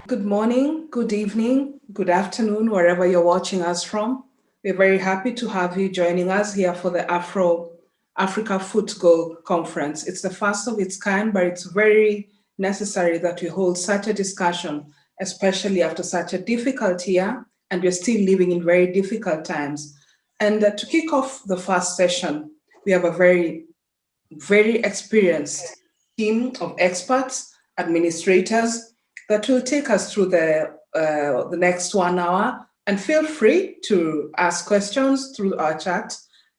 Good morning, good evening, good afternoon, wherever you're watching us from. We're very happy to have you joining us here for the Africa Football Conference. It's the first of its kind, but it's very necessary that we hold such a discussion, especially after such a difficult year, and we're still living in very difficult times. And to kick off the first session, we have a very experienced team of experts, administrators, that will take us through the next 1 hour. And feel free to ask questions through our chat.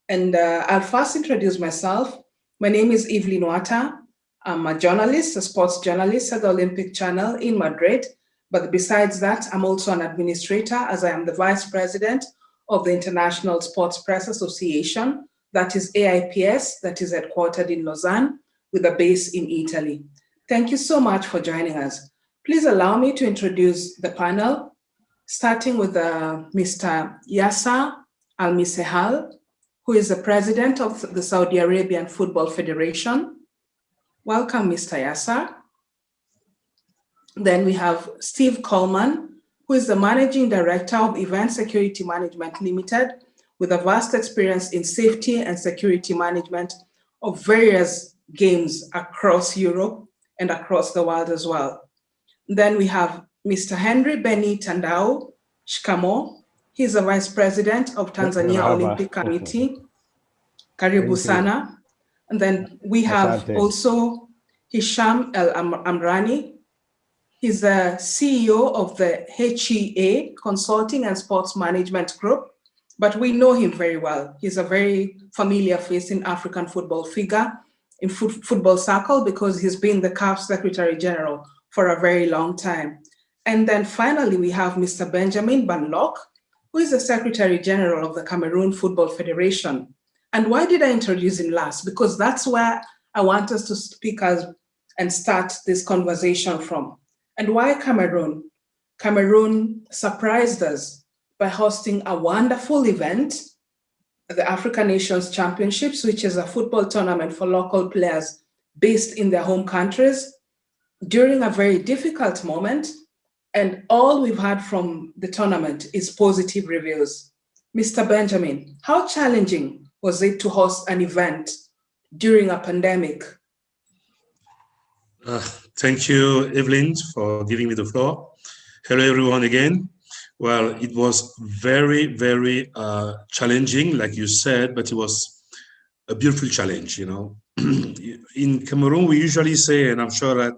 And I'll first introduce myself. My name is 𝙊𝙍𝙀𝙍𝙀𝙍. I'm a journalist, a sports journalist at the Olympic Channel in Madrid. But besides that, I'm also an administrator, as I am the vice president of the International Sports Press Association, that is AIPS, that is headquartered in Lausanne with a base in Italy. Thank you so much for joining us. Please allow me to introduce the panel, starting with Mr. Yasser Al-Misehal, who is the president of the Saudi Arabian Football Federation. Welcome, Mr. Yasser. Then we have Steve Coleman, who is the managing director of Event Security Management Limited, with a vast experience in safety and security management of various games across Europe and across the world as well. Then we have Mr. Henry Beni Tandao Shikamo. He's the Vice President of Tanzania Olympic Committee. Karibu sana. And then we have also Hisham El Amrani. He's the CEO of the HEA Consulting and Sports Management Group, but we know him very well. He's a very familiar face in African football figure in football circle because he's been the CAF Secretary General for a very long time. And then finally, we have Mr. Benjamin Van Lok, who is the Secretary General of the Cameroon Football Federation. And why did I introduce him last? Because that's where I want us to speak and start this conversation from. And why Cameroon? Cameroon surprised us by hosting a wonderful event, the African Nations Championships, which is a football tournament for local players based in their home countries, during a very difficult moment, and all we've had from the tournament is positive reviews. Mr. Benjamin, how challenging was it to host an event during a pandemic? Thank you, Evelyn, for giving me the floor. Hello, everyone, again. Well, it was very, very challenging, like you said, but it was a beautiful challenge, you know. In Cameroon, we usually say, and I'm sure that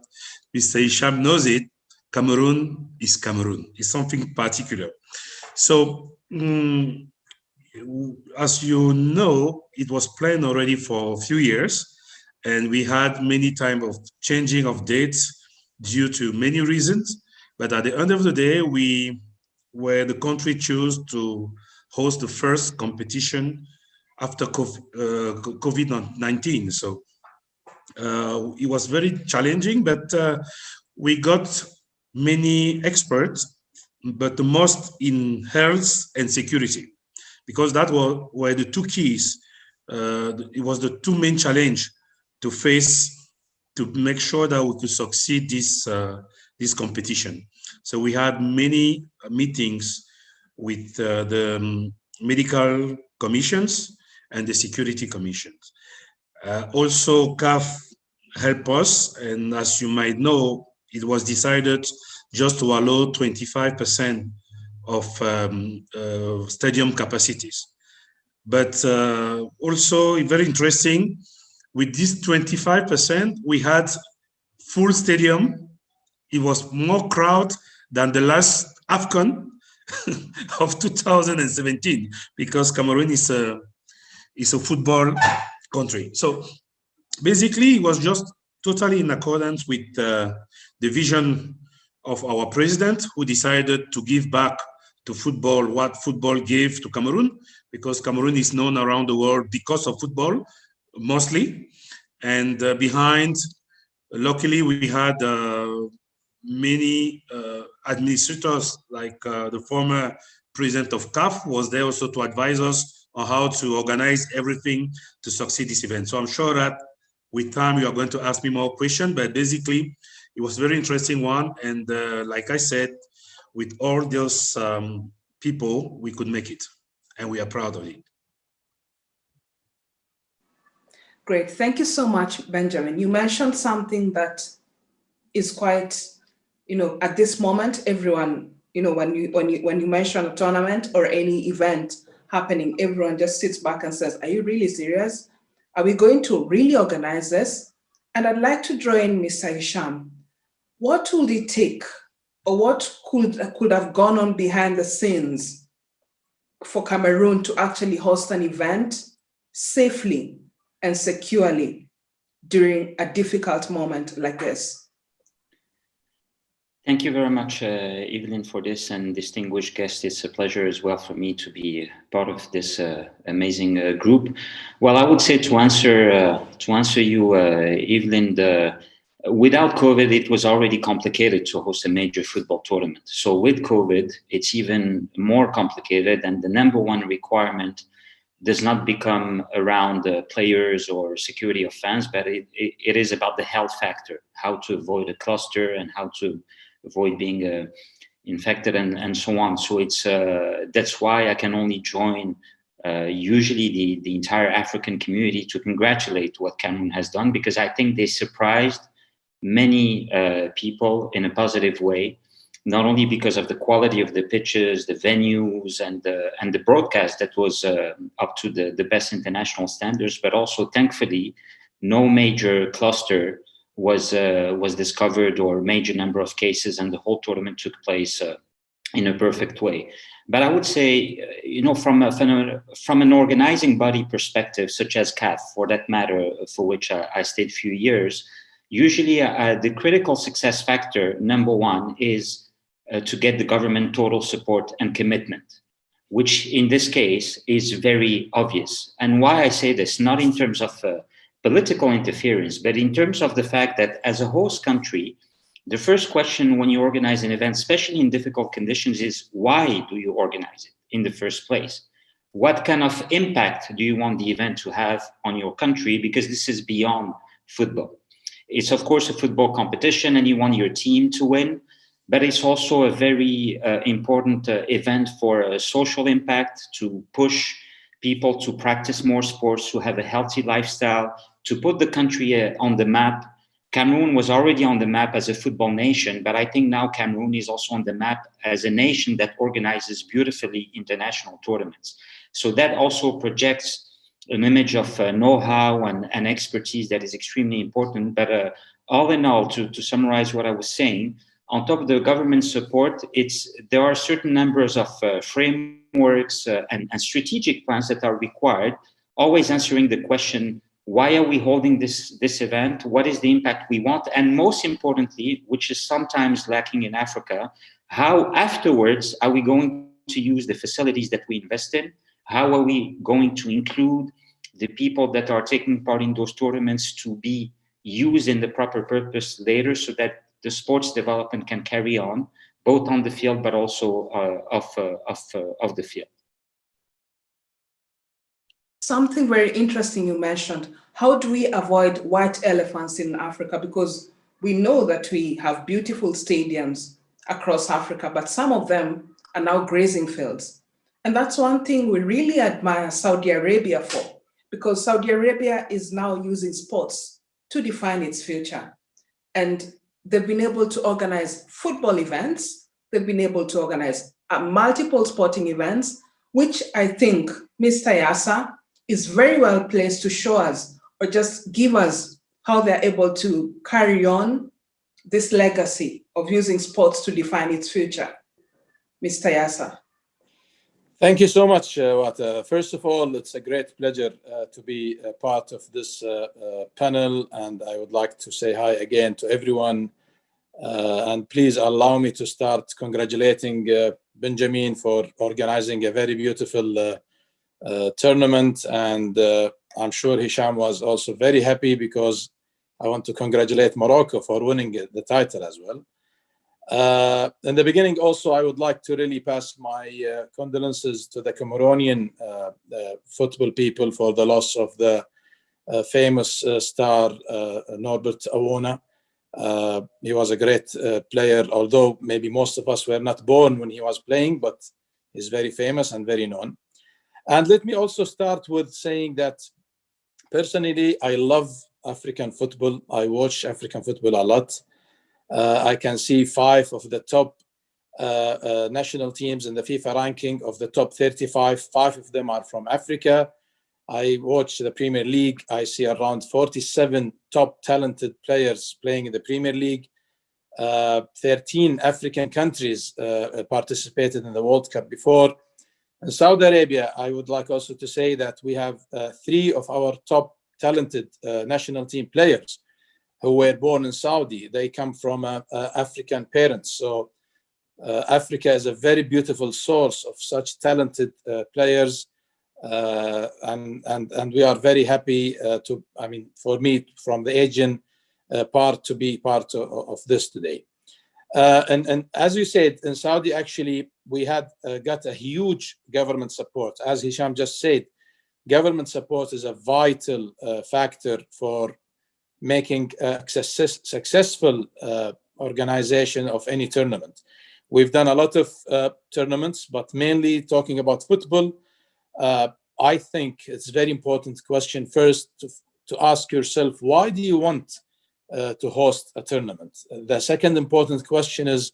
Mr. Hisham knows it, Cameroon is Cameroon. It's something particular. So, as you know, it was planned already for a few years, and we had many times of changing of dates due to many reasons. But at the end of the day, where the country chose to host the first competition after COVID-19. So it was very challenging, but we got many experts, but the most in health and security, because that were the two keys. It was the two main challenge to face to make sure that we could succeed this competition. So we had many meetings with the medical commissions and the security commissions. Also, CAF helped us, and as you might know, it was decided just to allow 25% of stadium capacities. But also, very interesting, with this 25%, we had full stadium. It was more crowd than the last AFCON of 2017, because Cameroon is a football country. So basically, it was just totally in accordance with the vision of our president, who decided to give back to football what football gave to Cameroon, because Cameroon is known around the world because of football, mostly. And behind, luckily, we had many administrators, like the former president of CAF was there also to advise us on how to organize everything to succeed this event. So I'm sure that with time you are going to ask me more questions, but basically It was a very interesting one. And like I said, with all those people, we could make it. And we are proud of it. Great. Thank you so much, Benjamin. You mentioned something that is quite, at this moment, everyone, when you mention a tournament or any event happening, everyone just sits back and says, are you really serious? Are we going to really organize this? And I'd like to draw in Mr. Hisham. What would it take, or what could have gone on behind the scenes for Cameroon to actually host an event safely and securely during a difficult moment like this? Thank you very much, Evelyn, for this, and distinguished guest. It's a pleasure as well for me to be part of this amazing group. Well, I would say to answer you, Evelyn, without COVID, it was already complicated to host a major football tournament. So with COVID, it's even more complicated, and the number one requirement does not become around players or security of fans, but it is about the health factor, how to avoid a cluster and how to avoid being infected and so on. So it's that's why I can only join usually the entire African community to congratulate what Cameroon has done, because I think they surprised many people in a positive way, not only because of the quality of the pitches, the venues, and the broadcast that was up to the best international standards, but also thankfully no major cluster was discovered or major number of cases, and the whole tournament took place in a perfect way. But I would say, from an organizing body perspective, such as CAF, for that matter, for which I stayed a few years, usually the critical success factor, number one, is to get the government total support and commitment, which in this case is very obvious. And why I say this, not in terms of political interference, but in terms of the fact that as a host country, the first question when you organize an event, especially in difficult conditions, is why do you organize it in the first place? What kind of impact do you want the event to have on your country? Because this is beyond football. It's of course a football competition and you want your team to win, but it's also a very important event for a social impact, to push people to practice more sports, to have a healthy lifestyle, to put the country on the map. Cameroon was already on the map as a football nation, but I think now Cameroon is also on the map as a nation that organizes beautifully international tournaments. So that also projects an image of know-how and expertise that is extremely important. But all in all, to summarize what I was saying, on top of the government support, there are certain numbers of frameworks and strategic plans that are required, always answering the question, why are we holding this event? What is the impact we want? And most importantly, which is sometimes lacking in Africa, how afterwards are we going to use the facilities that we invest in? How are we going to include the people that are taking part in those tournaments to be used in the proper purpose later, so that the sports development can carry on, both on the field, but also off the field. Something very interesting you mentioned. How do we avoid white elephants in Africa? Because we know that we have beautiful stadiums across Africa, but some of them are now grazing fields. And that's one thing we really admire Saudi Arabia for, because Saudi Arabia is now using sports to define its future. And they've been able to organize football events. They've been able to organize multiple sporting events, which I think Mr. Yasa is very well placed to show us, or just give us how they're able to carry on this legacy of using sports to define its future. Mr. Yasa. Thank you so much, Wata. First of all, it's a great pleasure to be a part of this panel, and I would like to say hi again to everyone. And please allow me to start congratulating Benjamin for organizing a very beautiful tournament, and I'm sure Hisham was also very happy, because I want to congratulate Morocco for winning the title as well. In the beginning also, I would like to really pass my condolences to the Cameroonian football people for the loss of the famous star Norbert Awona. He was a great player, although maybe most of us were not born when he was playing, but he's very famous and very known. And let me also start with saying that personally, I love African football. I watch African football a lot. I can see 5 of the top national teams in the FIFA ranking of the top 35. 5 of them are from Africa. I watch the Premier League. I see around 47 top talented players playing in the Premier League. 13 African countries participated in the World Cup before. In Saudi Arabia, I would like also to say that we have 3 of our top talented national team players who were born in Saudi. They come from African parents. So Africa is a very beautiful source of such talented players. And we are very happy for me, from the Asian part, to be part of this today. And as you said, in Saudi, actually, we had got a huge government support. As Hisham just said, government support is a vital factor for making a successful organization of any tournament. We've done a lot of tournaments, but mainly talking about football, I think it's a very important question first to ask yourself, why do you want to host a tournament? The second important question is,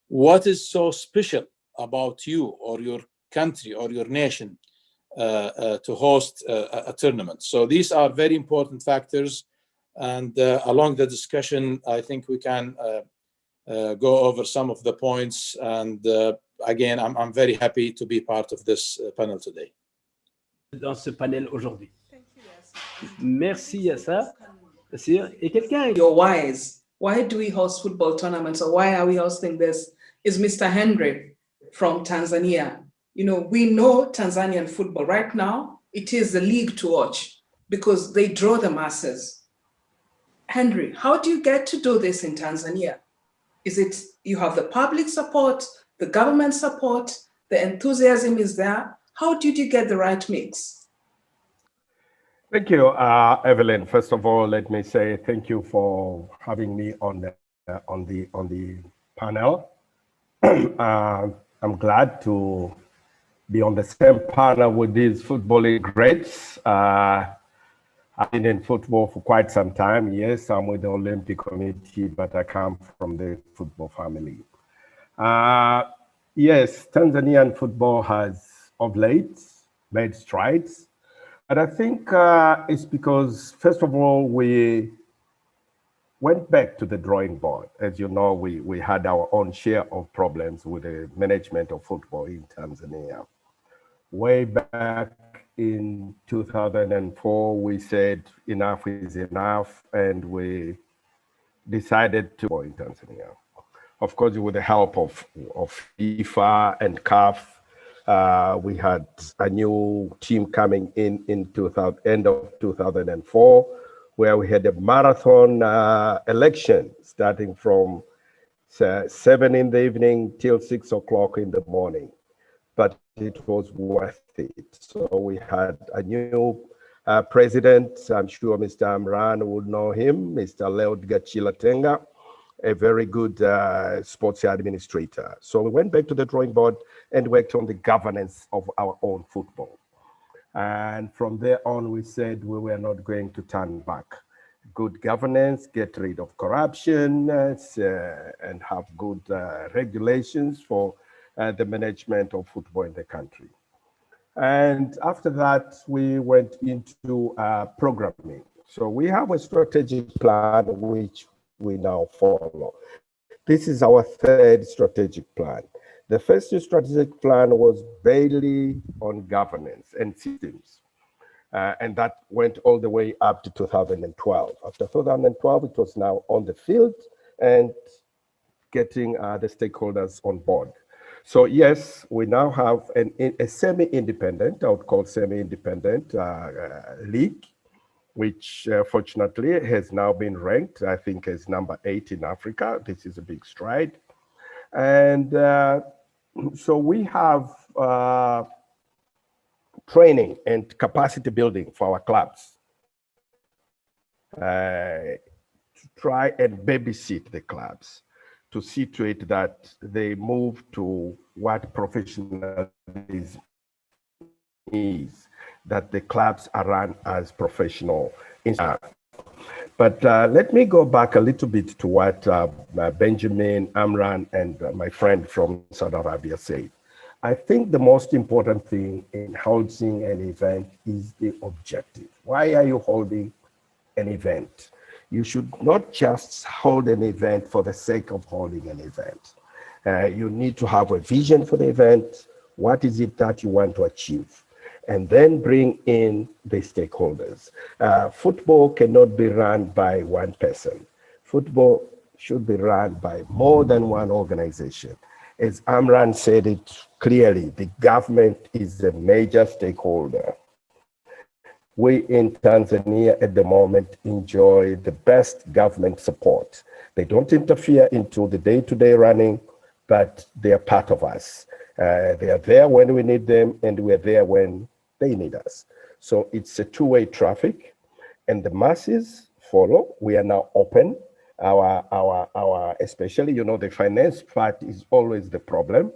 what is so special about you or your country or your nation to host a tournament? So these are very important factors. And along the discussion, I think we can go over some of the points. And again, I'm very happy to be part of this panel today. Dans ce panel aujourd'hui. Merci Yassa. Et quelqu'un... Your whys. Why do we host football tournaments, or why are we hosting this? Is Mr. Henry from Tanzania. You know, we know Tanzanian football right now. It is the league to watch because they draw the masses. Henry, how do you get to do this in Tanzania? Is it you have the public support, the government support, the enthusiasm is there? How did you get the right mix? Thank you, Evelyn. First of all, let me say thank you for having me on the panel. I'm glad to be on the same panel with these footballing greats. I've been in football for quite some time. Yes, I'm with the Olympic Committee, but I come from the football family. Yes, Tanzanian football has of late made strides. And I think it's because, first of all, we went back to the drawing board. As you know, we had our own share of problems with the management of football in Tanzania. Way back in 2004, we said enough is enough, and we decided to go in Tanzania. Of course, with the help of FIFA and CAF, we had a new team coming in end of 2004, where we had a marathon election starting from 7 in the evening till 6 o'clock in the morning. But it was worth it. So we had a new president. I'm sure Mr. Amran would know him, Mr. 𝙊𝙍𝙀𝙍𝙀𝙍, a very good sports administrator. So we went back to the drawing board and worked on the governance of our own football. And from there on, we said we were not going to turn back. Good governance, get rid of corruption, and have good regulations for the management of football in the country. And after that, we went into programming. So we have a strategic plan which we now follow. This is our third strategic plan. The first strategic plan was mainly on governance and systems. And that went all the way up to 2012. After 2012, it was now on the field and getting the stakeholders on board. So yes, we now have a semi-independent, I would call semi-independent league, which fortunately has now been ranked, I think, as number 8 in Africa. This is a big stride. And so we have training and capacity building for our clubs try and babysit the clubs to see to it that they move to what professionalism is, that the clubs are run as professional. But let me go back a little bit to what Benjamin, Amran, and my friend from Saudi Arabia said. I think the most important thing in holding an event is the objective. Why are you holding an event? You should not just hold an event for the sake of holding an event. You need to have a vision for the event. What is it that you want to achieve? And then bring in the stakeholders. Football cannot be run by one person. Football should be run by more than one organization. As Amran said it clearly, the government is a major stakeholder. We in Tanzania at the moment enjoy the best government support. They don't interfere into the day-to-day running, but they are part of us. They are there when we need them, and we are there when they need us. So it's a two-way traffic, and the masses follow. We are now open. Our especially, you know, the finance part is always the problem.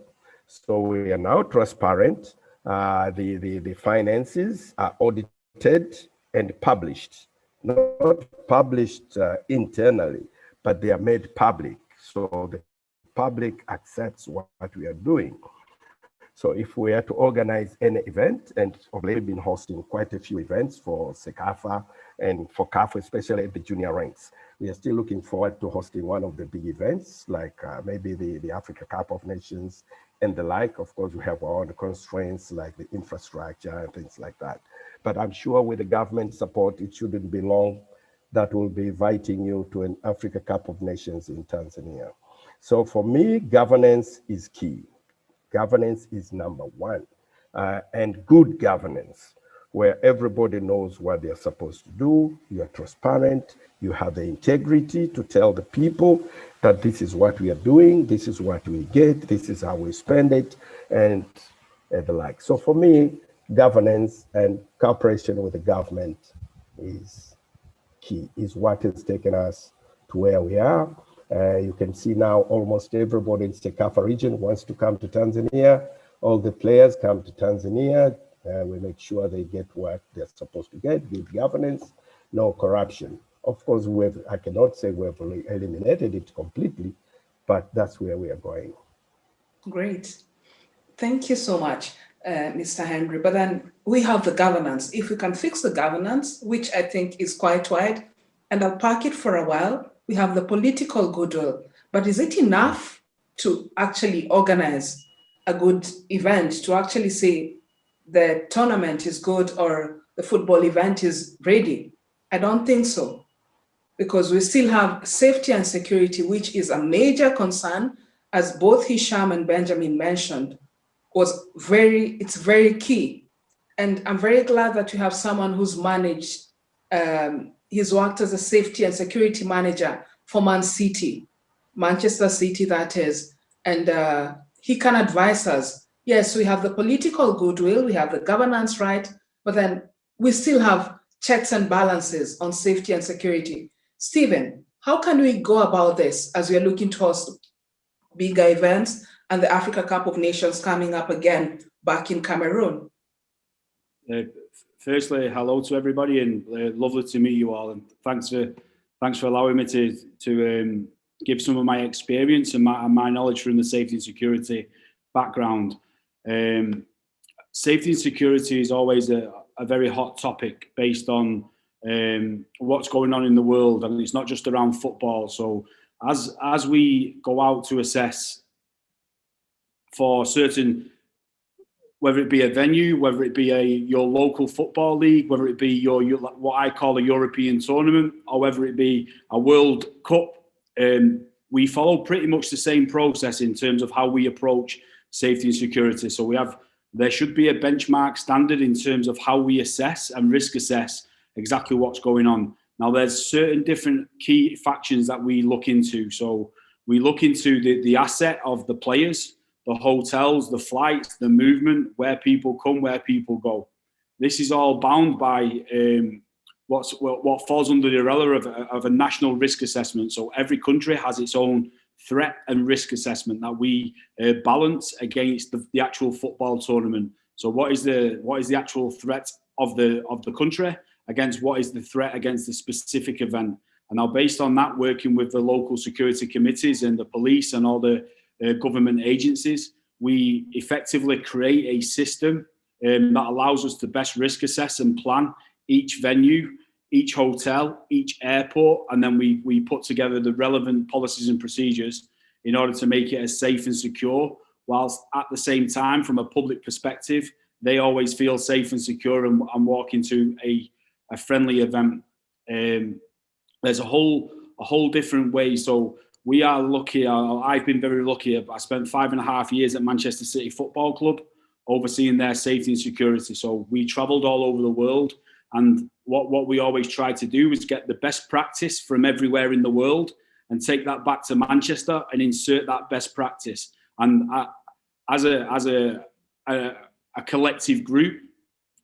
So we are now transparent. The finances are audited and published, not published internally, but they are made public. So the public accepts what we are doing. So if we are to organize any event, and we've been hosting quite a few events for CECAFA and for CAF, especially at the junior ranks. We are still looking forward to hosting one of the big events, like maybe the Africa Cup of Nations and the like. Of course, we have our own constraints like the infrastructure and things like that. But I'm sure with the government support, it shouldn't be long that we'll be inviting you to an Africa Cup of Nations in Tanzania. So for me, governance is key. Governance is number one, and good governance, where everybody knows what they're supposed to do. You're transparent. You have the integrity to tell the people that this is what we are doing, this is what we get, this is how we spend it, and the like. So for me, governance and cooperation with the government is key, is what has taken us to where we are. You can see now almost everybody in the CECAFA region wants to come to Tanzania. All the players come to Tanzania. We make sure they get what they're supposed to get, good governance, no corruption. Of course, I cannot say we've eliminated it completely, but that's where we are going. Great. Thank you so much, Mr. Henry. But then we have the governance. If we can fix the governance, which I think is quite wide, and I'll park it for a while, we have the political goodwill. But is it enough to actually organize a good event, to actually say the tournament is good or the football event is ready? I don't think so, because we still have safety and security, which is a major concern, as both Hisham and Benjamin mentioned, it's very key. And I'm very glad that you have someone who's managed, he's worked as a safety and security manager for Manchester City that is, and he can advise us. Yes, we have the political goodwill, we have the governance right, but then we still have checks and balances on safety and security. Stephen, how can we go about this as we are looking to host bigger events and the Africa Cup of Nations coming up again back in Cameroon? Firstly, hello to everybody, and lovely to meet you all. And thanks for allowing me to give some of my experience and my knowledge from the safety and security background. Safety and security is always a very hot topic based on what's going on in the world, and it's not just around football. So as we go out to assess for certain, whether it be a venue, whether it be your local football league, whether it be your what I call a European tournament, or whether it be a World Cup, we follow pretty much the same process in terms of how we approach safety and security. So there should be a benchmark standard in terms of how we assess and risk assess exactly what's going on. Now, there's certain different key factors that we look into. So we look into the asset of the players, the hotels, the flights, the movement, where people come, where people go. This is all bound by what falls under the umbrella of a national risk assessment. So every country has its own threat and risk assessment that we balance against the actual football tournament. So what is the actual threat of the country against what is the threat against the specific event? And now, based on that, working with the local security committees and the police and all the government agencies, we effectively create a system that allows us to best risk assess and plan each venue, each hotel, each airport, and then we put together the relevant policies and procedures in order to make it as safe and secure, whilst at the same time, from a public perspective, they always feel safe and secure and walk into a friendly event. There's a whole different way. So we are lucky. I've been very lucky. I spent 5.5 years at Manchester City Football Club, overseeing their safety and security. So we traveled all over the world. And what we always try to do is get the best practice from everywhere in the world and take that back to Manchester and insert that best practice. And as a collective group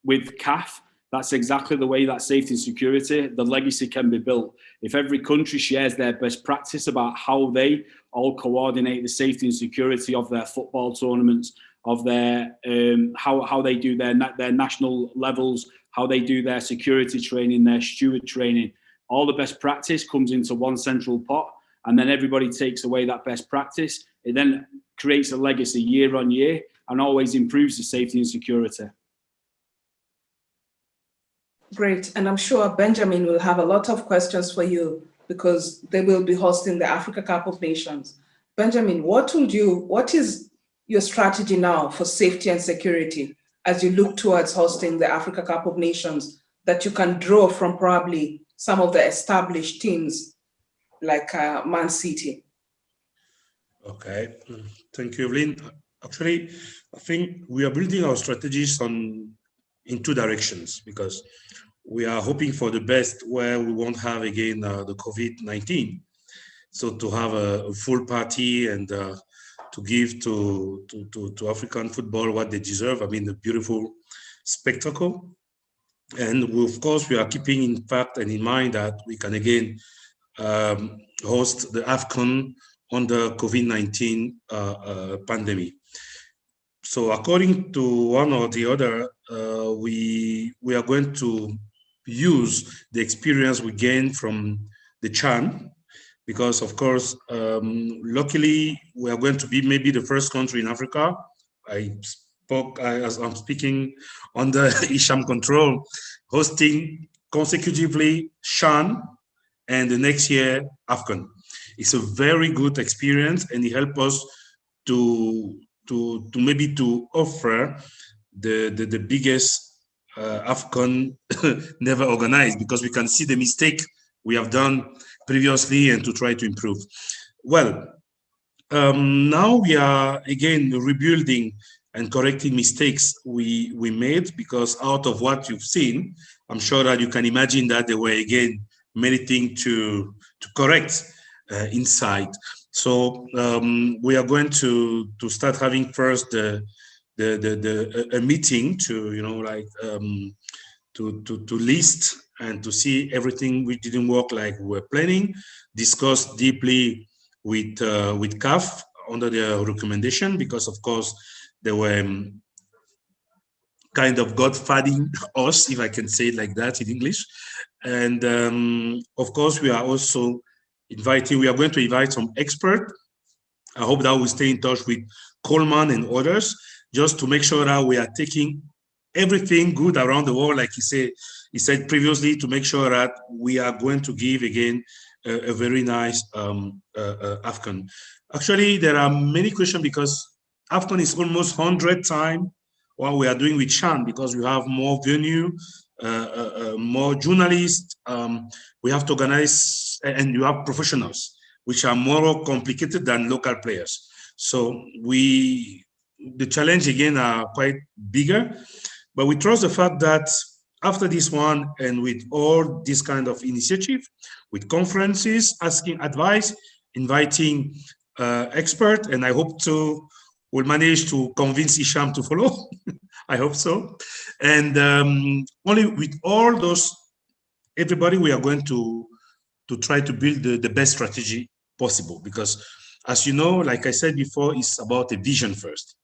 with CAF, that's exactly the way that safety and security, the legacy can be built. If every country shares their best practice about how they all coordinate the safety and security of their football tournaments, of their how they do their national levels, how they do their security training, their steward training, all the best practice comes into one central pot, and then everybody takes away that best practice. It then creates a legacy year on year and always improves the safety and security. Great, and I'm sure Benjamin will have a lot of questions for you because they will be hosting the Africa Cup of Nations. Benjamin, what is your strategy now for safety and security as you look towards hosting the Africa Cup of Nations that you can draw from probably some of the established teams like Man City? Okay, thank you, Evelyn. Actually, I think we are building our strategies in two directions, because we are hoping for the best where we won't have again the COVID-19. So to have a full party and to give to African football what they deserve. I mean, a beautiful spectacle. And of course, we are keeping in fact and in mind that we can again host the AFCON under COVID-19 pandemic. So according to one or the other, we are going to use the experience we gained from the CHAN, because of course, luckily, we are going to be maybe the first country in Africa. As I'm speaking under Hicham control, hosting consecutively CHAN and the next year AFCON. It's a very good experience, and it helps us to maybe to offer the biggest AFCON never organized, because we can see the mistake we have done previously and to try to improve. Well, now we are again rebuilding and correcting mistakes we made, because out of what you've seen, I'm sure that you can imagine that there were again many things to correct inside. So we are going to start having first a meeting to to list and to see everything which didn't work like we were planning, discuss deeply with CAF under their recommendation, because of course they were kind of godfathering us, if I can say it like that in English. And of course we are also we are going to invite some experts. I hope that we'll stay in touch with Coleman and others, just to make sure that we are taking everything good around the world, like he said previously, to make sure that we are going to give again a very nice AFCON. Actually, there are many questions, because AFCON is almost 100 times what we are doing with CHAN, because we have more venue, more journalists, we have to organize, and you have professionals, which are more complicated than local players. So the challenge again are quite bigger, but we trust the fact that after this one, and with all this kind of initiative, with conferences, asking advice, inviting experts, and I hope we'll manage to convince Hicham to follow. I hope so. And only with all those everybody, we are going to try to build the best strategy possible, because as you know, like I said before, it's about a vision first.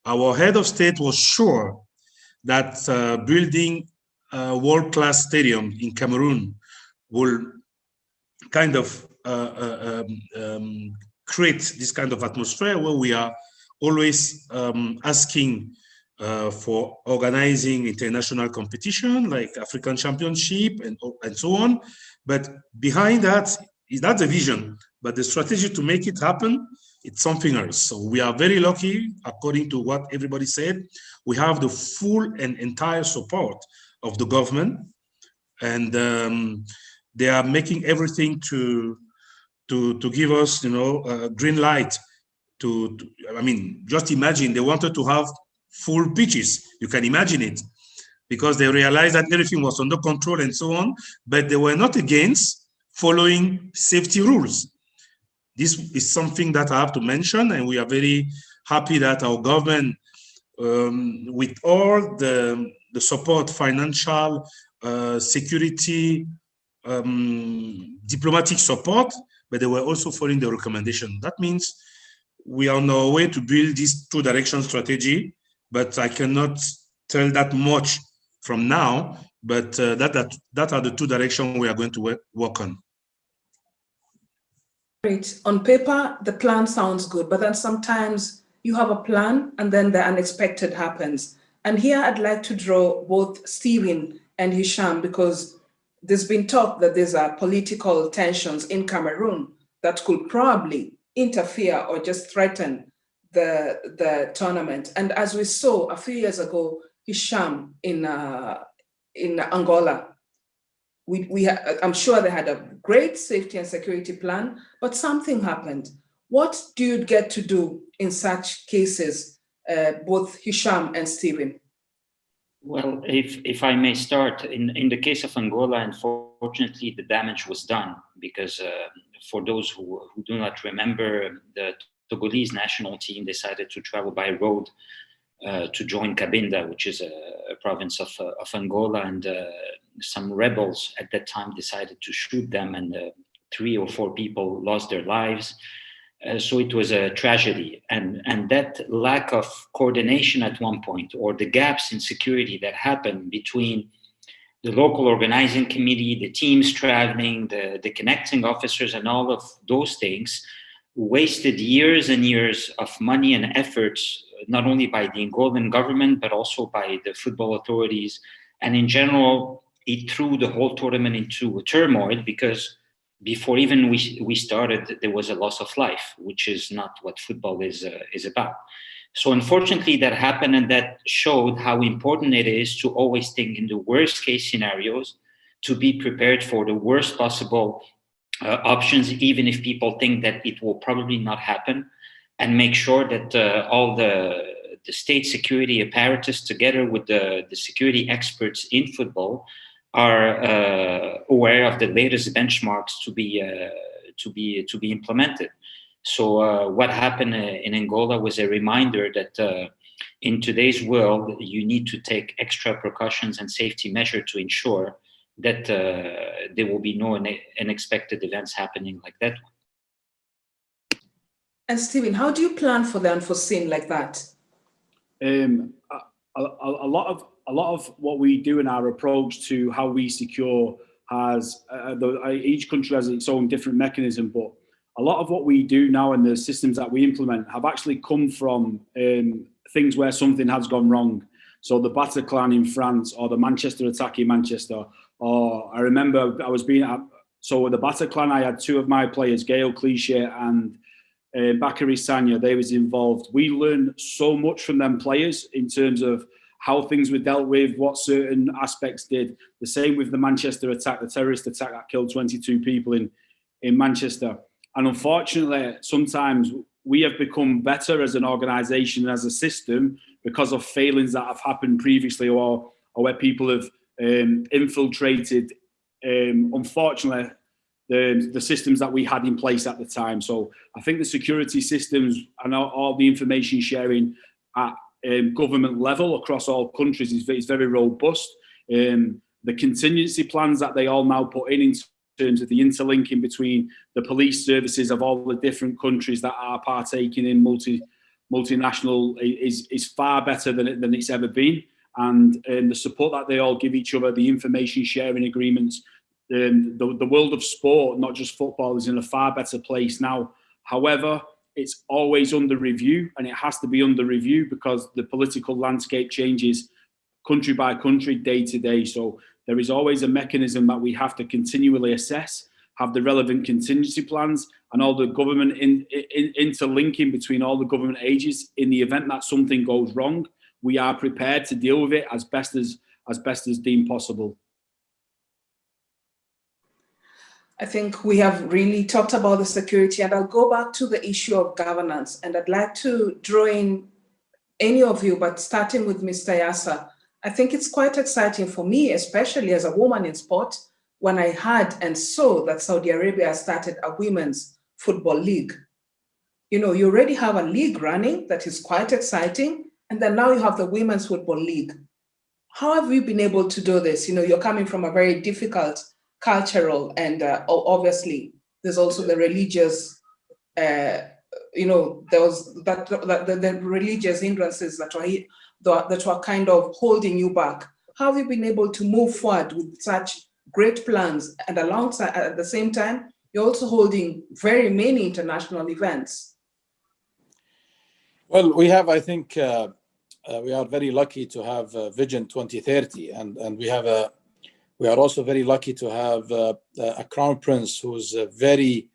Our head of state was sure that building a world-class stadium in Cameroon will kind of create this kind of atmosphere where we are always asking for organizing international competition like African Championship and so on. But behind that is not the vision, but the strategy to make it happen, it's something else. So we are very lucky, according to what everybody said. We have the full and entire support of the government, and they are making everything to give us, a green light I mean, just imagine they wanted to have full pitches. You can imagine it, because they realized that everything was under control and so on, but they were not against following safety rules. This is something that I have to mention, and we are very happy that our government, with all the support, financial, security, diplomatic support, but they were also following the recommendation. That means we are on our way to build this two-direction strategy, but I cannot tell that much from now, but that are the two directions we are going to work on. Great. On paper, the plan sounds good, but then sometimes you have a plan and then the unexpected happens. And here I'd like to draw both Stephen and Hisham, because there's been talk that there's political tensions in Cameroon that could probably interfere or just threaten the tournament. And as we saw a few years ago, Hisham in Angola, I'm sure they had a great safety and security plan, but something happened. What do you get to do in such cases, both Hisham and Stephen? Well, if I may start, in the case of Angola, unfortunately, the damage was done, because for those who do not remember, the Togolese national team decided to travel by road to join Cabinda, which is a province of Angola, and some rebels at that time decided to shoot them, and 3 or 4 people lost their lives. So it was a tragedy, and that lack of coordination at one point, or the gaps in security that happened between the local organizing committee, the teams traveling, the connecting officers, and all of those things, wasted years and years of money and efforts, not only by the Angolan government, but also by the football authorities. And in general, it threw the whole tournament into a turmoil, because before even we started, there was a loss of life, which is not what football is about. So unfortunately that happened, and that showed how important it is to always think in the worst case scenarios, to be prepared for the worst possible options, even if people think that it will probably not happen, and make sure that all the state security apparatus, together with the security experts in football, are aware of the latest benchmarks to be implemented. So what happened in Angola was a reminder that in today's world, you need to take extra precautions and safety measures to ensure that there will be no unexpected events happening like that one. And Stephen, how do you plan for the unforeseen like that? A lot of what we do in our approach to how we secure has each country has its own different mechanism, but a lot of what we do now and the systems that we implement have actually come from things where something has gone wrong. So the Bataclan in France, or the Manchester attack in Manchester, or I remember I was being at, so with the Bataclan, I had 2 of my players, 𝙀𝙀𝙀𝙀𝙀 and 𝙊𝙍𝙀𝙀𝙀𝙀. They was involved. We learned so much from them players in terms of how things were dealt with, what certain aspects did. The same with the Manchester attack, the terrorist attack that killed 22 people in Manchester. And unfortunately, sometimes we have become better as an organization, as a system, because of failings that have happened previously, or where people have infiltrated, unfortunately, the systems that we had in place at the time. So I think the security systems and all the information sharing at government level across all countries is very robust. the contingency plans that they all now put in terms of the interlinking between the police services of all the different countries that are partaking in multinational is far better than it's ever been. And the support that they all give each other, the information sharing agreements, the world of sport, not just football, is in a far better place now. However, it's always under review, and it has to be under review because the political landscape changes country by country, day to day. So there is always a mechanism that we have to continually assess, have the relevant contingency plans, and all the government interlinking between all the government agencies. In the event that something goes wrong, we are prepared to deal with it as best as deemed possible. I think we have really talked about the security, and I'll go back to the issue of governance. And I'd like to draw in any of you, but starting with Mr. Yasa. I think it's quite exciting for me, especially as a woman in sport, when I heard and saw that Saudi Arabia started a women's football league. You know, you already have a league running that is quite exciting, and then now you have the Women's Football League. How have you been able to do this? You know, you're coming from a very difficult cultural and obviously there's also the religious, you know, there was the religious hindrances that were kind of holding you back. How have you been able to move forward with such great plans, and alongside at the same time you're also holding very many international events? Well, we have, I think, we are very lucky to have Vision 2030, and we are also very lucky to have a crown prince who's very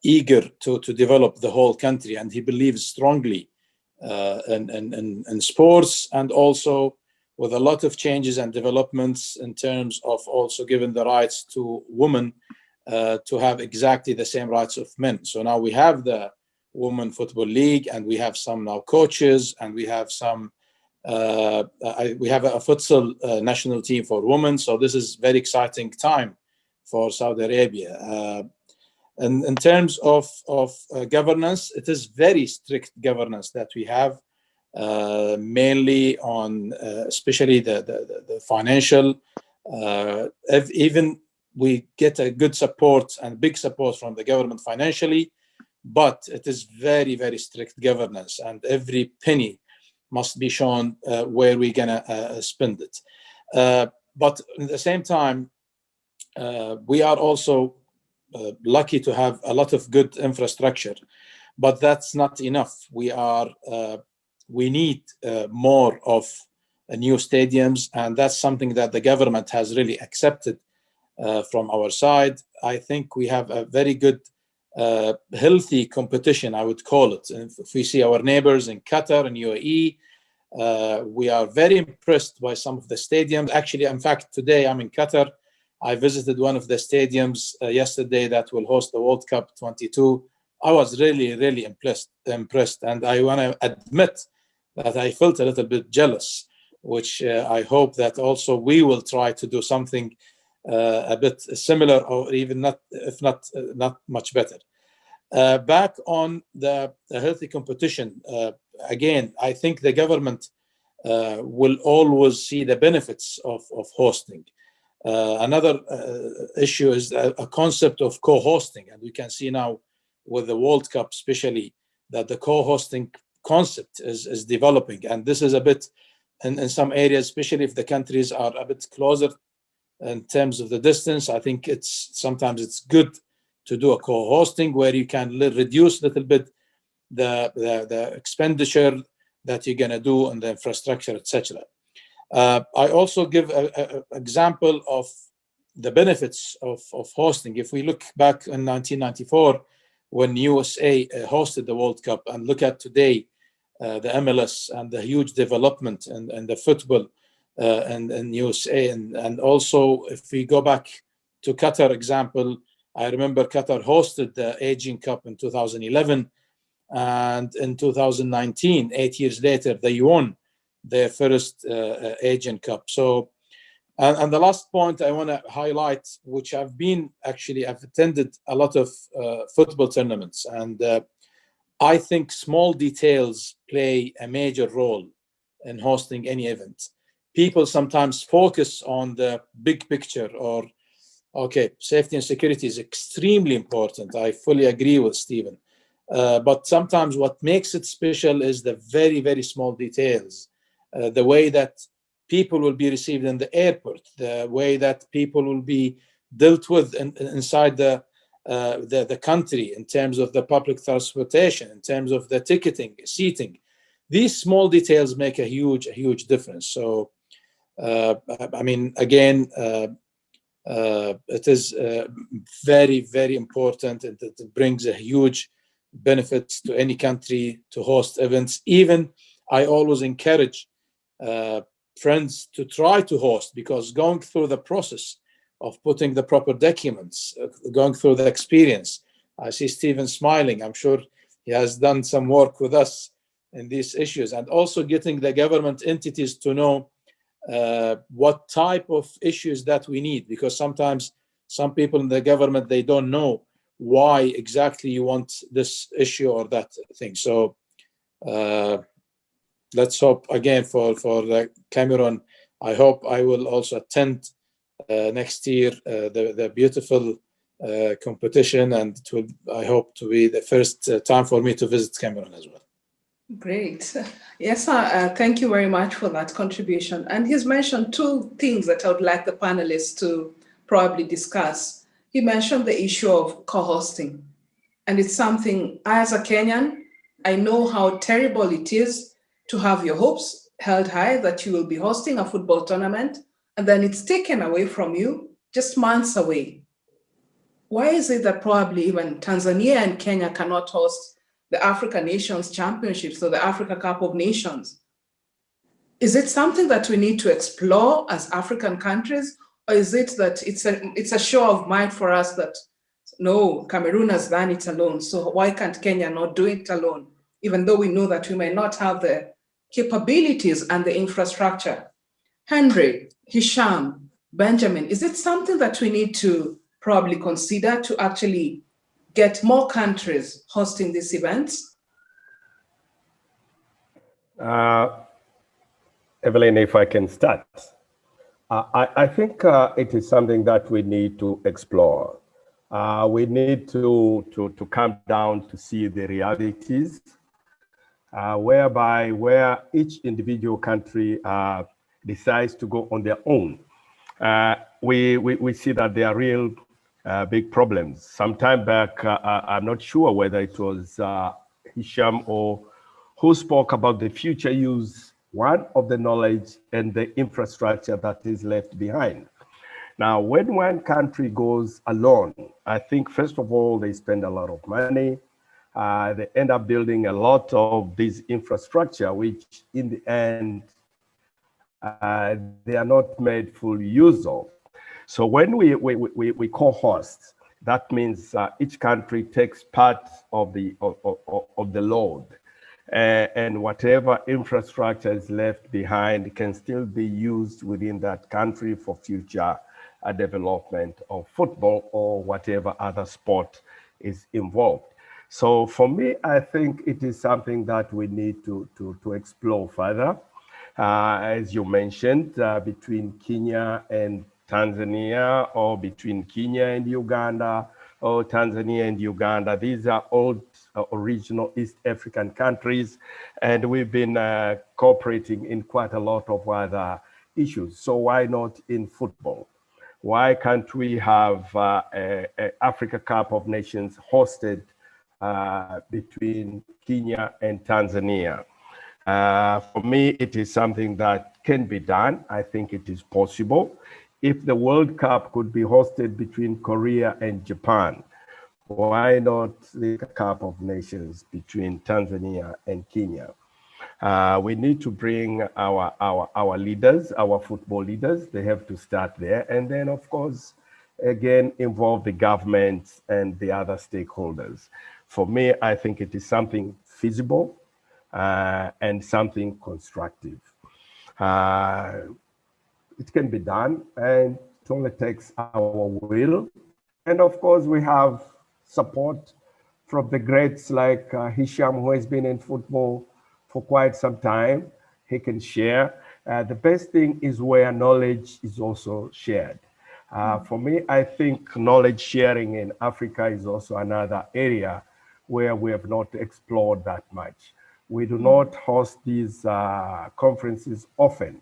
eager to develop the whole country, and he believes strongly in sports, and also with a lot of changes and developments in terms of also giving the rights to women to have exactly the same rights of men. So now we have the Women Football League, and we have some now coaches, and we have some we have a futsal national team for women. So this is very exciting time for Saudi Arabia. And in terms of governance, it is very strict governance that we have, mainly on especially the financial. Even we get a good support and big support from the government financially, but it is very, very strict governance, and every penny must be shown where we're gonna spend it. But at the same time, we are also lucky to have a lot of good infrastructure, but that's not enough. We need more of new stadiums, and that's something that the government has really accepted from our side. I think we have a very good healthy competition, I would call it. If we see our neighbors in Qatar and UAE, we are very impressed by some of the stadiums. Actually, in fact, today I'm in Qatar. I visited one of the stadiums yesterday that will host the World Cup 22. I was really, really impressed. And I want to admit that I felt a little bit jealous, which I hope that also we will try to do something a bit similar, or even not, if not much better. Back on the healthy competition, again, I think the government will always see the benefits of hosting. Another issue is a concept of co-hosting, and we can see now with the World Cup especially that the co-hosting concept is developing, and this is a bit in some areas, especially if the countries are a bit closer in terms of the distance. I think sometimes it's good to do a co-hosting where you can reduce a little bit the expenditure that you're going to do on the infrastructure, etc. I also give an example of the benefits of hosting. If we look back in 1994, when USA hosted the World Cup, and look at today, the MLS and the huge development and the football in USA. And also, if we go back to Qatar example, I remember Qatar hosted the Asian Cup in 2011. And in 2019, 8 years later, they won their first Asian Cup. So, and the last point I want to highlight, which I've attended a lot of football tournaments, and I think small details play a major role in hosting any event. people sometimes focus on the big picture, or, okay, safety and security is extremely important. I fully agree with Stephen. But sometimes what makes it special is the very, very small details. The way that people will be received in the airport, the way that people will be dealt with inside the country, in terms of the public transportation, in terms of the ticketing, seating. These small details make a huge difference. So, I mean, again, it is very, very important, and it brings a huge benefits to any country to host events. Even I always encourage friends to try to host, because going through the process of putting the proper documents, going through the experience. I see Stephen smiling. I'm sure he has done some work with us in these issues, and also getting the government entities to know what type of issues that we need, because sometimes some people in the government, they don't know why exactly you want this issue or that thing. So let's hope again for Cameroon. I hope I will also attend next year the beautiful competition, and it will, I hope, to be the first time for me to visit Cameroon as well. Great. Yes, thank you very much for that contribution. And he's mentioned two things that I would like the panelists to probably discuss. He mentioned the issue of co-hosting. And it's something, as a Kenyan, I know how terrible it is to have your hopes held high that you will be hosting a football tournament, and then it's taken away from you just months away. Why is it that probably even Tanzania and Kenya cannot host the African Nations Championships or the Africa Cup of Nations? Is it something that we need to explore as African countries, or is it that it's a show of might for us that, no, Cameroon has done it alone, so why can't Kenya not do it alone, even though we know that we may not have the capabilities and the infrastructure? Henry, Hisham, Benjamin, is it something that we need to probably consider to actually get more countries hosting these events? Evelyn, if I can start. I think it is something that we need to explore. We need to come down to see the realities, where each individual country decides to go on their own. We see that there are real big problems. Some time back, I'm not sure whether it was Hisham or who spoke about the future use, one of the knowledge and the infrastructure that is left behind. Now, when one country goes alone, I think, first of all, they spend a lot of money. They end up building a lot of this infrastructure, which in the end, they are not made full use of. So when we co-host, that means each country takes part of the load, and whatever infrastructure is left behind can still be used within that country for future development of football or whatever other sport is involved. So for me, I think it is something that we need to explore further. As you mentioned, between Kenya and Tanzania, or between Kenya and Uganda, or Tanzania and Uganda. These are all original East African countries, and we've been cooperating in quite a lot of other issues. So why not in football? Why can't we have a Africa Cup of Nations hosted between Kenya and Tanzania? For me, it is something that can be done. I think it is possible. If the World Cup could be hosted between Korea and Japan, why not the Cup of Nations between Tanzania and Kenya? We need to bring our leaders, our football leaders. They have to start there. And then, of course, again, involve the governments and the other stakeholders. For me, I think it is something feasible and something constructive. It can be done, and it only takes our will. And of course, we have support from the greats like Hisham, who has been in football for quite some time. He can share. The best thing is where knowledge is also shared. For me, I think knowledge sharing in Africa is also another area where we have not explored that much. We do not host these conferences often.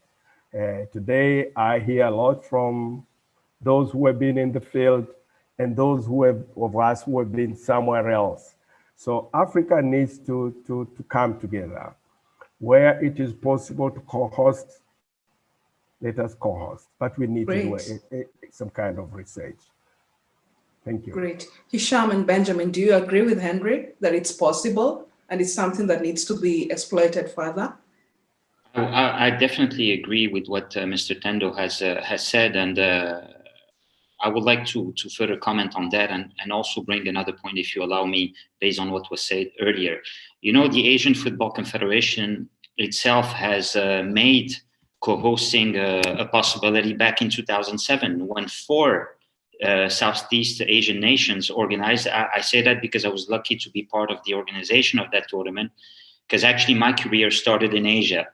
Today, I hear a lot from those who have been in the field and those of us who have been somewhere else. So Africa needs to come together. Where it is possible to co-host, let us co-host, but we need to do some kind of research. Thank you. Great. Hisham and Benjamin, do you agree with Henry that it's possible and it's something that needs to be exploited further? I definitely agree with what Mr. Tendo has said, and I would like to further comment on that and also bring another point, if you allow me, based on what was said earlier. You know, the Asian Football Confederation itself has made co-hosting a possibility back in 2007 when 4 Southeast Asian nations organized. I say that because I was lucky to be part of the organization of that tournament, because actually my career started in Asia.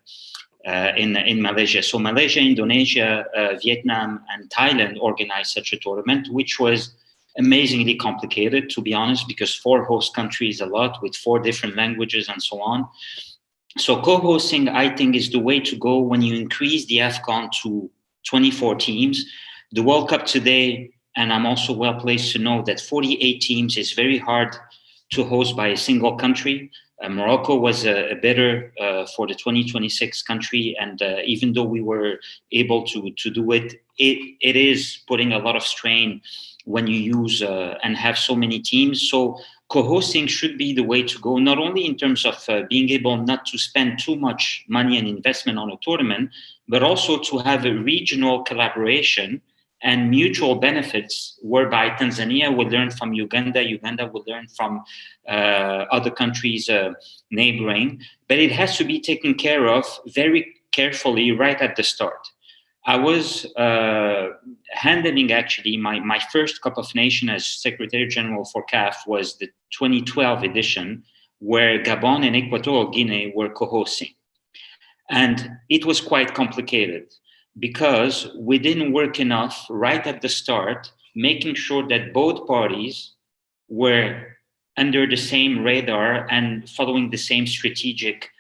In Malaysia. So Malaysia, Indonesia, Vietnam, and Thailand organized such a tournament, which was amazingly complicated, to be honest, because 4 host countries a lot with 4 different languages and so on. So co-hosting, I think, is the way to go when you increase the AFCON to 24 teams. The World Cup today, and I'm also well placed to know that 48 teams is very hard to host by a single country. Morocco was a better for the 2026 country, and even though we were able to do it, it is putting a lot of strain when you use and have so many teams. So co-hosting should be the way to go, not only in terms of being able not to spend too much money and investment on a tournament, but also to have a regional collaboration and mutual benefits, whereby Tanzania will learn from Uganda, Uganda will learn from other countries neighboring, but it has to be taken care of very carefully right at the start. I was handling actually my first Cup of Nations as Secretary General for CAF was the 2012 edition, where Gabon and Equatorial Guinea were co-hosting. And it was quite complicated, because we didn't work enough right at the start, making sure that both parties were under the same radar and following the same strategic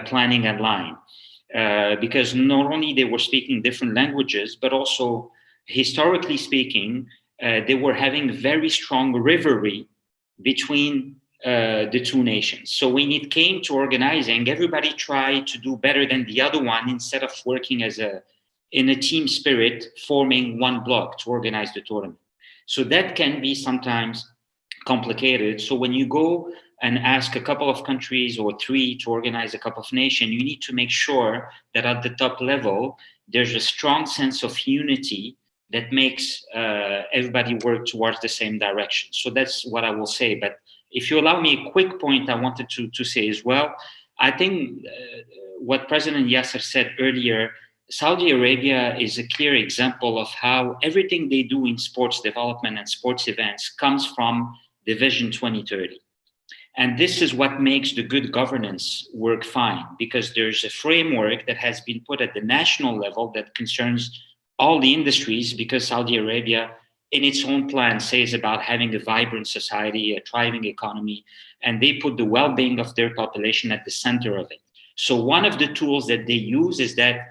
planning and line. Because not only they were speaking different languages, but also, historically speaking, they were having very strong rivalry between the 2 nations. So when it came to organizing, everybody tried to do better than the other one instead of working in a team spirit, forming one block to organize the tournament. So that can be sometimes complicated. So when you go and ask a couple of countries or 3 to organize a Cup of Nations, you need to make sure that at the top level, there's a strong sense of unity that makes everybody work towards the same direction. So that's what I will say. But if you allow me a quick point I wanted to say as well, I think what President Yasser said earlier, Saudi Arabia is a clear example of how everything they do in sports development and sports events comes from the Vision 2030. And this is what makes the good governance work fine, because there's a framework that has been put at the national level that concerns all the industries, because Saudi Arabia, in its own plan, says about having a vibrant society, a thriving economy, and they put the well-being of their population at the center of it. So one of the tools that they use is that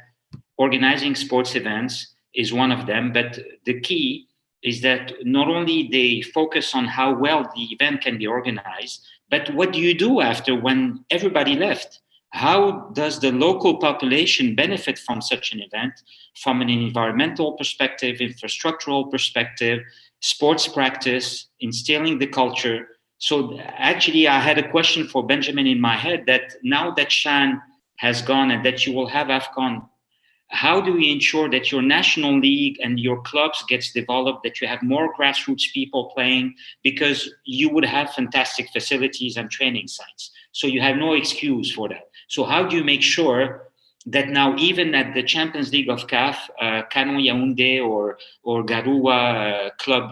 organizing sports events is one of them, but the key is that not only they focus on how well the event can be organized, but what do you do after when everybody left? How does the local population benefit from such an event from an environmental perspective, infrastructural perspective, sports practice, instilling the culture? So actually, I had a question for Benjamin in my head, that now that Shan has gone and that you will have AFCON, how do we ensure that your national league and your clubs gets developed, that you have more grassroots people playing, because you would have fantastic facilities and training sites. So you have no excuse for that. So how do you make sure that now even at the Champions League of CAF, Canon Yaoundé or Garoua club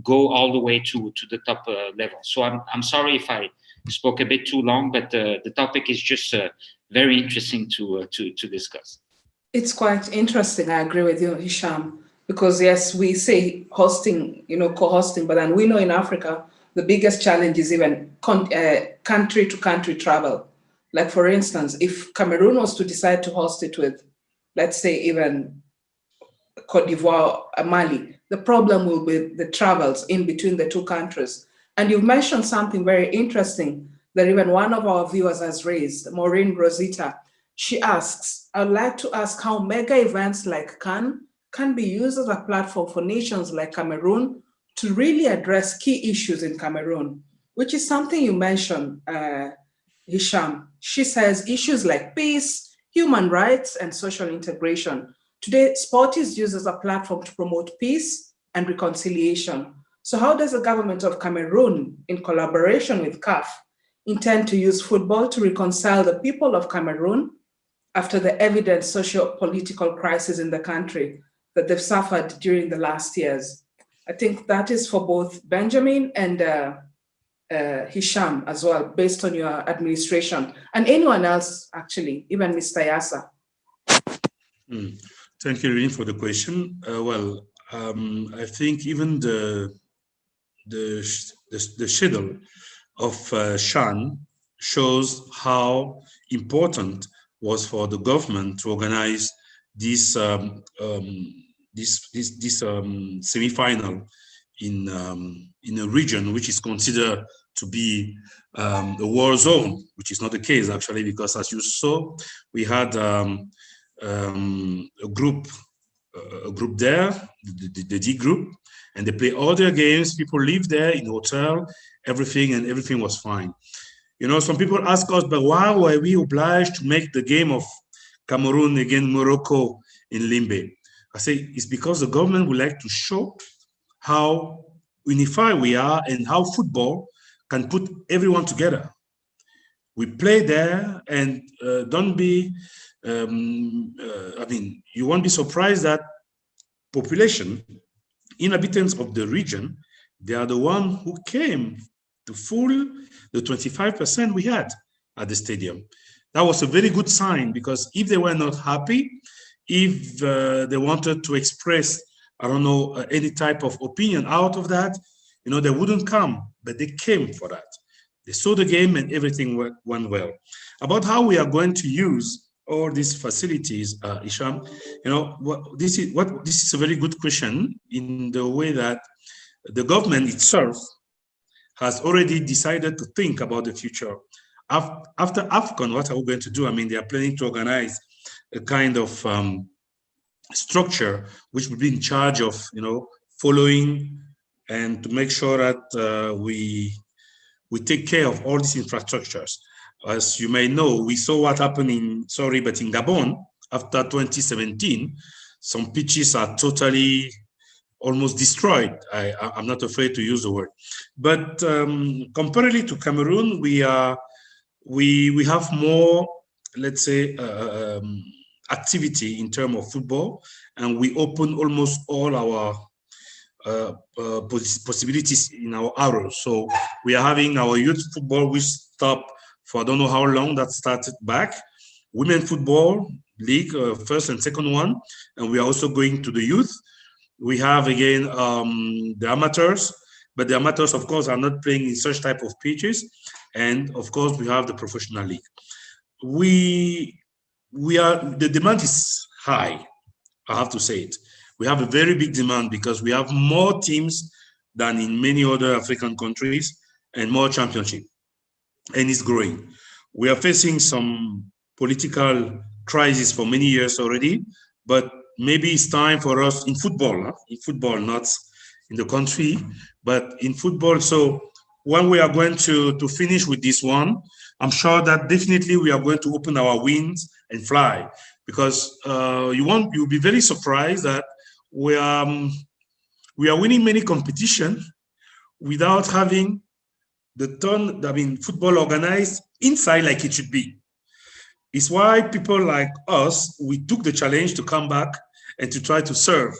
go all the way to the top level? So I'm sorry if I spoke a bit too long, but the topic is just very interesting to discuss. It's quite interesting. I agree with you, Hisham, because yes, we say hosting, co-hosting, but then we know in Africa, the biggest challenge is even country to country travel. Like for instance, if Cameroon was to decide to host it with, let's say even Cote d'Ivoire, Mali, the problem will be the travels in between the two countries. And you've mentioned something very interesting that even one of our viewers has raised, Maureen Rosita. She asks, I'd like to ask how mega events like Cannes can be used as a platform for nations like Cameroon to really address key issues in Cameroon, which is something you mentioned, Hisham. She says issues like peace, human rights, and social integration. Today, sport is used as a platform to promote peace and reconciliation. So how does the government of Cameroon, in collaboration with CAF, intend to use football to reconcile the people of Cameroon after the evident socio-political crisis in the country that they've suffered during the last years? I think that is for both Benjamin and Hisham as well, based on your administration, and anyone else, actually, even Mr. Yasa. Thank you, Irene, for the question. I think even the schedule of Shan shows how important was for the government to organize this semi-final in a region which is considered to be a war zone, which is not the case actually, because as you saw, we had a group there, the D group, and they play all their games. People live there in hotel, everything was fine. Some people ask us, but why were we obliged to make the game of Cameroon against Morocco in Limbe? I say it's because the government would like to show how unified we are and how football can put everyone together. We play there, and don't be, you won't be surprised that population, inhabitants of the region, they are the ones who came to full the 25% we had at the stadium. That was a very good sign, because if they were not happy, if they wanted to express, I don't know, any type of opinion out of that, they wouldn't come, but they came for that. They saw the game and everything went well. About how we are going to use all these facilities, Isham, this is a very good question, in the way that the government itself has already decided to think about the future. After AFCON, what are we going to do? They are planning to organize a kind of structure which will be in charge of, following and to make sure that we take care of all these infrastructures. As you may know, we saw what happened in Gabon after 2017. Some pitches are totally almost destroyed. I'm not afraid to use the word. But comparatively to Cameroon, we have more, let's say, activity in terms of football, and we open almost all our possibilities in our arrows. So we are having our youth football, which stopped for I don't know how long, that started back. Women football league, first and second one, and we are also going to the youth. We have again the amateurs, but the amateurs, of course, are not playing in such type of pitches. And of course, we have the professional league. The demand is high, I have to say it. We have a very big demand because we have more teams than in many other African countries and more championship, and it's growing. We are facing some political crisis for many years already, but maybe it's time for us in football, not in the country, but in football. So when we are going to finish with this one, I'm sure that definitely we are going to open our wings and fly, because you'll be very surprised that we are winning many competitions without having football organized inside like it should be. It's why people like us, we took the challenge to come back and to try to serve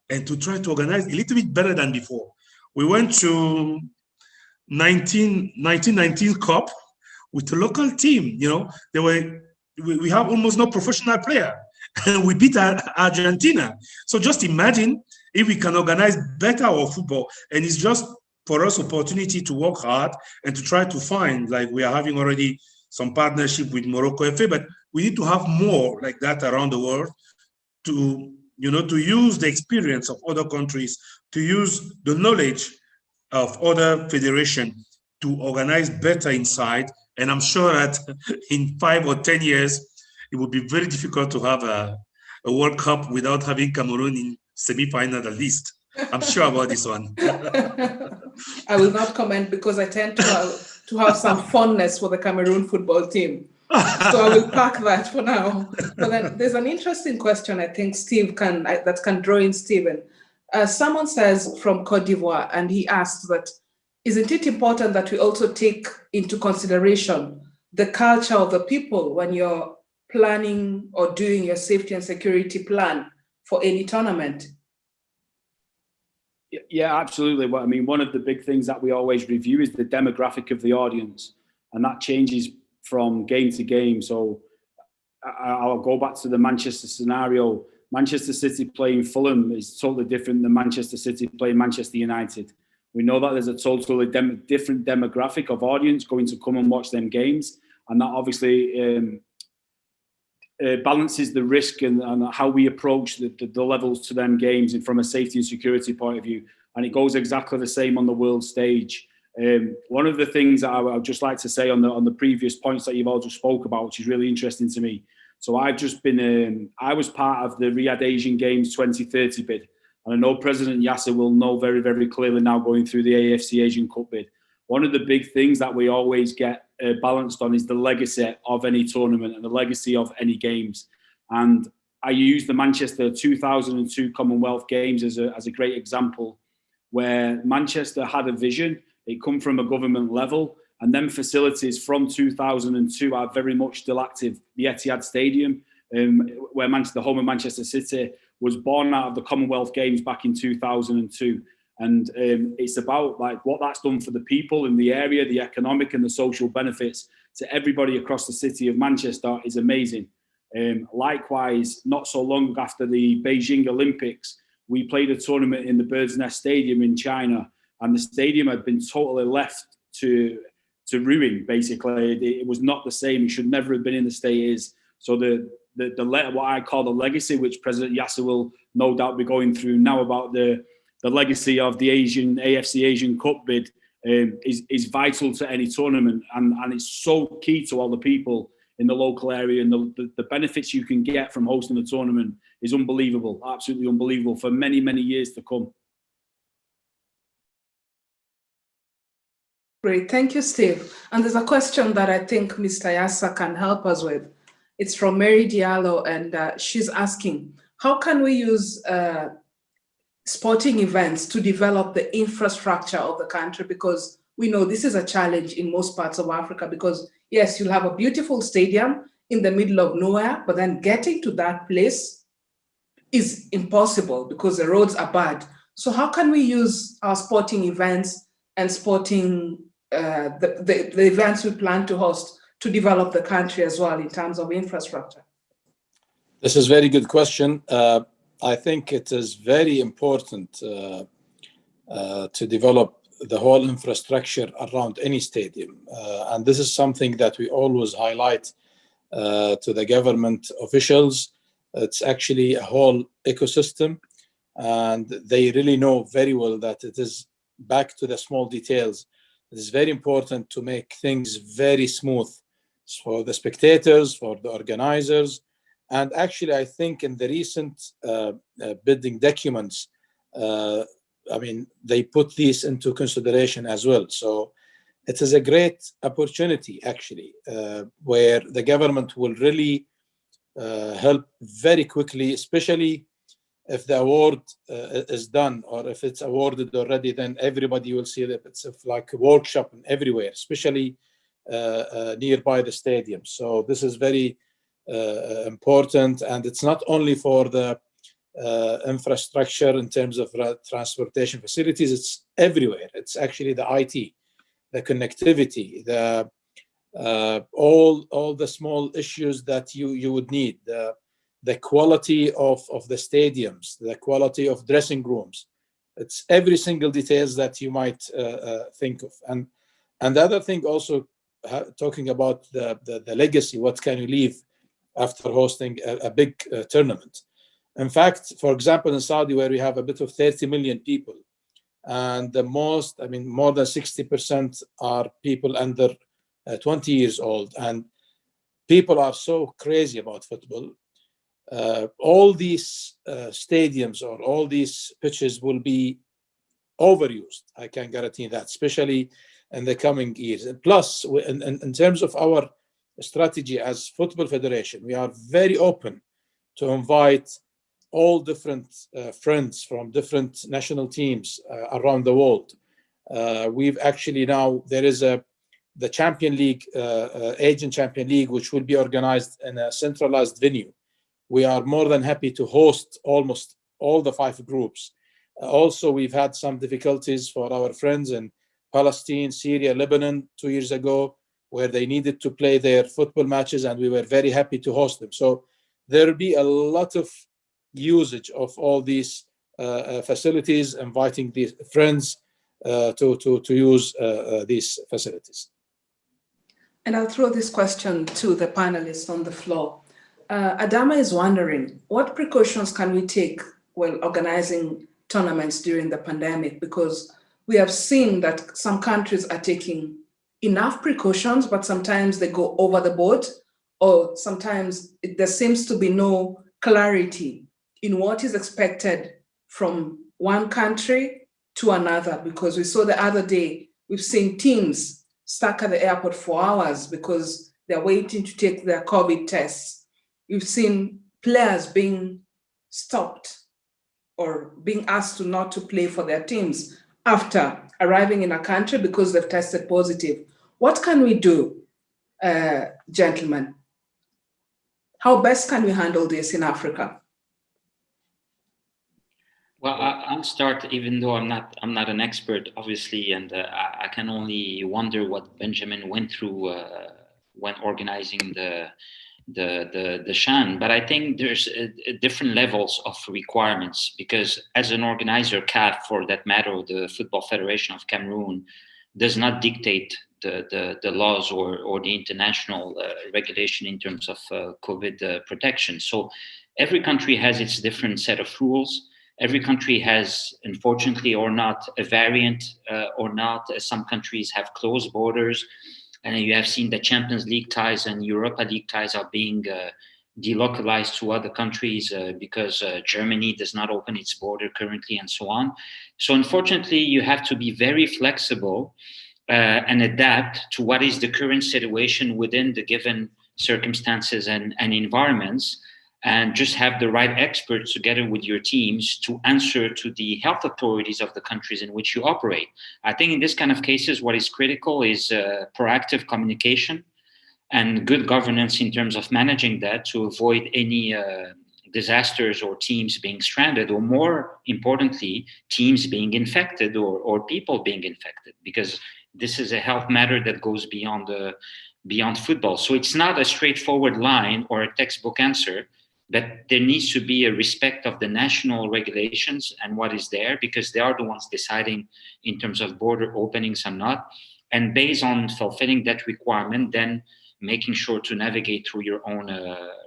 and to try to organize a little bit better than before. We went to 1919 Cup with a local team. We have almost no professional player, we beat Argentina. So just imagine if we can organize better our football, and it's just for us opportunity to work hard and to try to find, like we are having already some partnership with Morocco FA, but we need to have more like that around the world to, to use the experience of other countries, to use the knowledge of other federations to organize better inside. And I'm sure that in 5 or 10 years, it would be very difficult to have a World Cup without having Cameroon in semi-final at least. I'm sure about this one. I will not comment because I tend to have some fondness for the Cameroon football team. So I will park that for now. But then there's an interesting question I think that can draw in Stephen. Someone says from Cote d'Ivoire, and he asked that, isn't it important that we also take into consideration the culture of the people when you're planning or doing your safety and security plan for any tournament? Yeah, absolutely. Well, I mean, one of the big things that we always review is the demographic of the audience, and that changes from game to game. So I'll go back to the Manchester scenario. Manchester City playing Fulham is totally different than Manchester City playing Manchester United. We know that there's a totally different demographic of audience going to come and watch them games, and that obviously balances the risk and how we approach the levels to them games and from a safety and security point of view. And it goes exactly the same on the world stage. One of the things that I would just like to say on the previous points that you've all just spoke about, which is really interesting to me. So I've just been, I was part of the Riyadh Asian Games 2030 bid. And I know President Yasser will know very, very clearly now going through the AFC Asian Cup bid. One of the big things that we always get balanced on is the legacy of any tournament and the legacy of any games. And I use the Manchester 2002 Commonwealth Games as a great example, where Manchester had a vision. It come from a government level, and then facilities from 2002 are very much still active. The Etihad Stadium, where the home of Manchester City, was born out of the Commonwealth Games back in 2002. And it's about like what that's done for the people in the area, the economic and the social benefits to everybody across the city of Manchester is amazing. Likewise, not so long after the Beijing Olympics, we played a tournament in the Bird's Nest Stadium in China, and the stadium had been totally left to ruin. Basically, it was not the same. It should never have been in the state it is. So what I call the legacy, which President Yasser will no doubt be going through now about the legacy of the AFC Asian Cup bid is vital to any tournament, and it's so key to all the people in the local area, and the benefits you can get from hosting a tournament is unbelievable, absolutely unbelievable for many, many years to come. Great, thank you, Steve. And there's a question that I think Mr. Yasser can help us with. It's from Mary Diallo, and she's asking, how can we use sporting events to develop the infrastructure of the country? Because we know this is a challenge in most parts of Africa, because yes, you'll have a beautiful stadium in the middle of nowhere, but then getting to that place is impossible because the roads are bad. So how can we use our sporting events and sporting, the events we plan to host to develop the country as well in terms of infrastructure? This is a very good question. I think it is very important to develop the whole infrastructure around any stadium. And this is something that we always highlight to the government officials. It's actually a whole ecosystem, and they really know very well that it is back to the small details. It is very important to make things very smooth for the spectators, for the organizers. And actually, I think in the recent bidding documents, I mean, they put these into consideration as well. So it is a great opportunity, actually, where the government will really help very quickly, especially if the award is done, or if it's awarded already, then everybody will see that it's like a workshop everywhere, especially nearby the stadium. So this is very important, and it's not only for the infrastructure in terms of transportation facilities, it's everywhere. It's actually the IT, the connectivity, the all the small issues that you would need, the quality of the stadiums, the quality of dressing rooms. It's every single details that you might think of. And the other thing also, talking about the legacy, what can you leave after hosting a big tournament? In fact, for example, in Saudi, where we have a bit of 30 million people, and more than 60% are people under 20 years old, and people are so crazy about football. All these stadiums or all these pitches will be overused. I can guarantee that, especially in the coming years. And plus, in terms of our strategy as Football Federation, we are very open to invite all different friends from different national teams around the world. We've actually now, there is the Champion League, Asian Champion League, which will be organized in a centralized venue. We are more than happy to host almost all the 5 groups. Also, we've had some difficulties for our friends in Palestine, Syria, Lebanon 2 years ago, where they needed to play their football matches, and we were very happy to host them. So there will be a lot of usage of all these facilities, inviting these friends to use these facilities. And I'll throw this question to the panelists on the floor. Adama is wondering, what precautions can we take while organizing tournaments during the pandemic? Because we have seen that some countries are taking enough precautions, but sometimes they go over the board, or sometimes there seems to be no clarity in what is expected from one country to another. Because we saw the other day, we've seen teams stuck at the airport for hours because they're waiting to take their COVID tests. We've seen players being stopped or being asked not to play for their teams after arriving in a country because they've tested positive. What can we do, gentlemen? How best can we handle this in Africa? Well, I'll start, even though I'm not an expert, obviously, and I can only wonder what Benjamin went through when organizing the CHAN. But I think there's different levels of requirements, because as an organizer, CAF, for that matter, the Football Federation of Cameroon, does not dictate the laws or the international regulation in terms of COVID protection. So every country has its different set of rules. Every country has, unfortunately or not, a variant or not. Some countries have closed borders. And you have seen the Champions League ties and Europa League ties are being delocalized to other countries because Germany does not open its border currently, and so on. So unfortunately, you have to be very flexible and adapt to what is the current situation within the given circumstances and environments, and just have the right experts together with your teams to answer to the health authorities of the countries in which you operate. I think in this kind of cases, what is critical is proactive communication and good governance in terms of managing that, to avoid any disasters or teams being stranded, or more importantly, teams being infected or people being infected, because this is a health matter that goes beyond football. So it's not a straightforward line or a textbook answer, but there needs to be a respect of the national regulations and what is there, because they are the ones deciding in terms of border openings and not. And based on fulfilling that requirement, then making sure to navigate through your own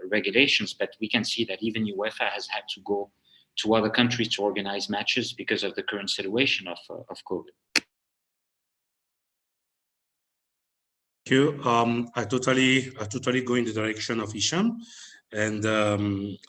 regulations. But we can see that even UEFA has had to go to other countries to organize matches because of the current situation of COVID. Thank you. I totally go in the direction of Hisham. And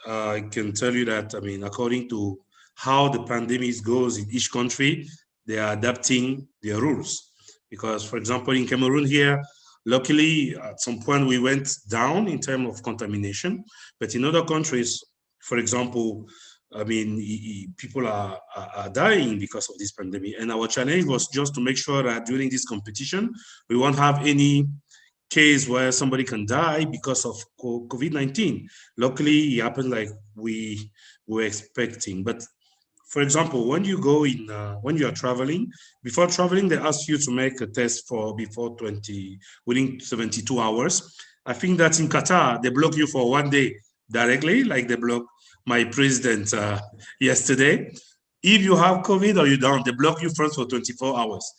I can tell you that, I mean, according to how the pandemic goes in each country, they are adapting their rules. Because, for example, in Cameroon here, luckily, at some point we went down in terms of contamination. But in other countries, for example, I mean, people are dying because of this pandemic. And our challenge was just to make sure that during this competition, we won't have any case where somebody can die because of COVID-19. Luckily, it happened like we were expecting. But for example, when you go in, when you are traveling, before traveling, they ask you to make a test within 72 hours. I think that in Qatar, they block you for 1 day directly, like they block my president yesterday. If you have COVID or you don't, they block you first for 24 hours.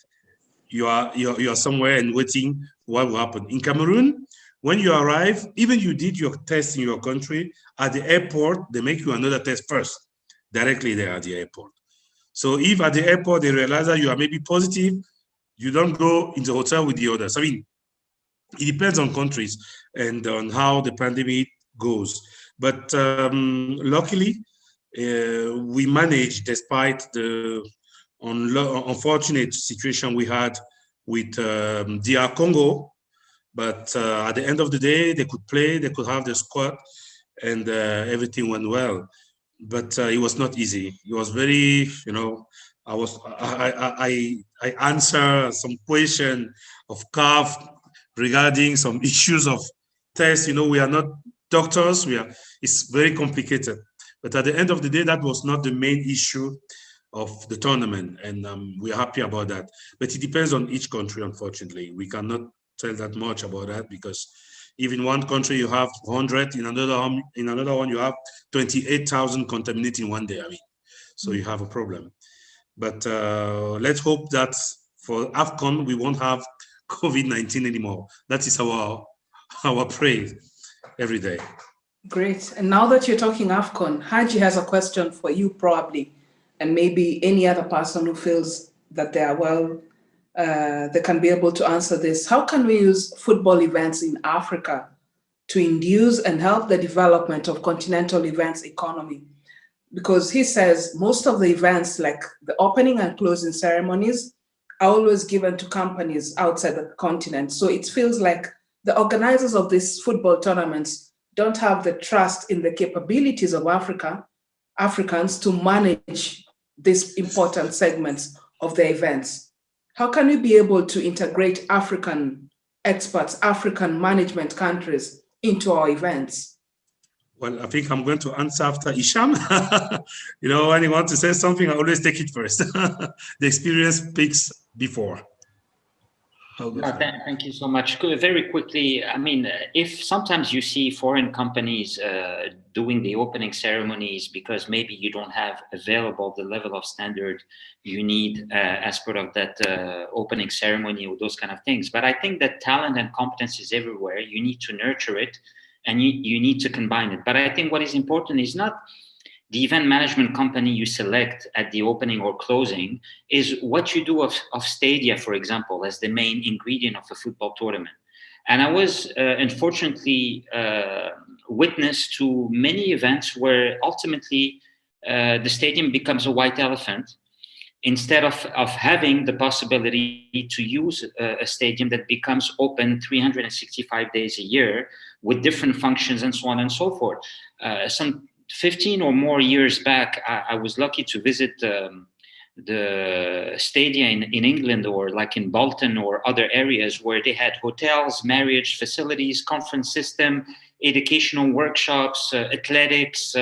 You are somewhere and waiting what will happen. In Cameroon, when you arrive, even you did your test in your country, at the airport, they make you another test first, directly there at the airport. So if at the airport they realize that you are maybe positive, you don't go in the hotel with the others. I mean, it depends on countries and on how the pandemic goes. But luckily, we managed, despite the unfortunate situation we had with DR Congo. But at the end of the day, they could play, they could have the squad, and everything went well. But it was not easy. It was very, I answer some question of CAF regarding some issues of tests. We are not doctors. It's very complicated. But at the end of the day, that was not the main issue of the tournament, and we're happy about that. But it depends on each country, unfortunately. We cannot tell that much about that, because if in one country you have 100, in another one you have 28,000 contaminated in one day. I mean, so you have a problem. But let's hope that for AFCON we won't have COVID-19 anymore. That is our prayer every day. Great. And now that you're talking AFCON, Haji has a question for you probably, and maybe any other person who feels that they are they can be able to answer this. How can we use football events in Africa to induce and help the development of continental events economy? Because he says most of the events, like the opening and closing ceremonies, are always given to companies outside the continent. So it feels like the organizers of these football tournaments don't have the trust in the capabilities of Africans to manage these important segments of the events. How can we be able to integrate African experts, African management countries into our events? Well, I think I'm going to answer after Isham. When you want to say something, I always take it first. The experience speaks before. Thank you so much. Very quickly, I mean, if sometimes you see foreign companies doing the opening ceremonies because maybe you don't have available the level of standard you need as part of that opening ceremony or those kind of things. But I think that talent and competence is everywhere. You need to nurture it and you need to combine it. But I think what is important is not the event management company you select at the opening or closing, is what you do of stadia, for example, as the main ingredient of a football tournament. And I was unfortunately witness to many events where ultimately the stadium becomes a white elephant, instead of having the possibility to use a stadium that becomes open 365 days a year with different functions and so on and so forth. Some 15 or more years back, I was lucky to visit the stadia in England, or like in Bolton or other areas where they had hotels, marriage facilities, conference system, educational workshops, athletics,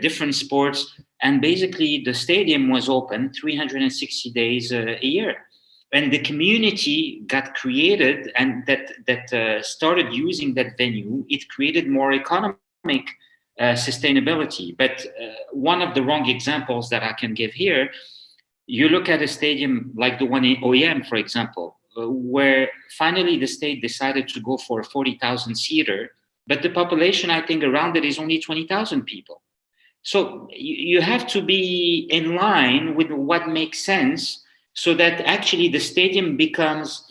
different sports. And basically the stadium was open 360 days a year. And the community got created, and that started using that venue. It created more economic sustainability. But one of the wrong examples that I can give here, you look at a stadium like the one in OEM, for example, where finally the state decided to go for a 40,000 seater, but the population, I think, around it is only 20,000 people. So you have to be in line with what makes sense, so that actually the stadium becomes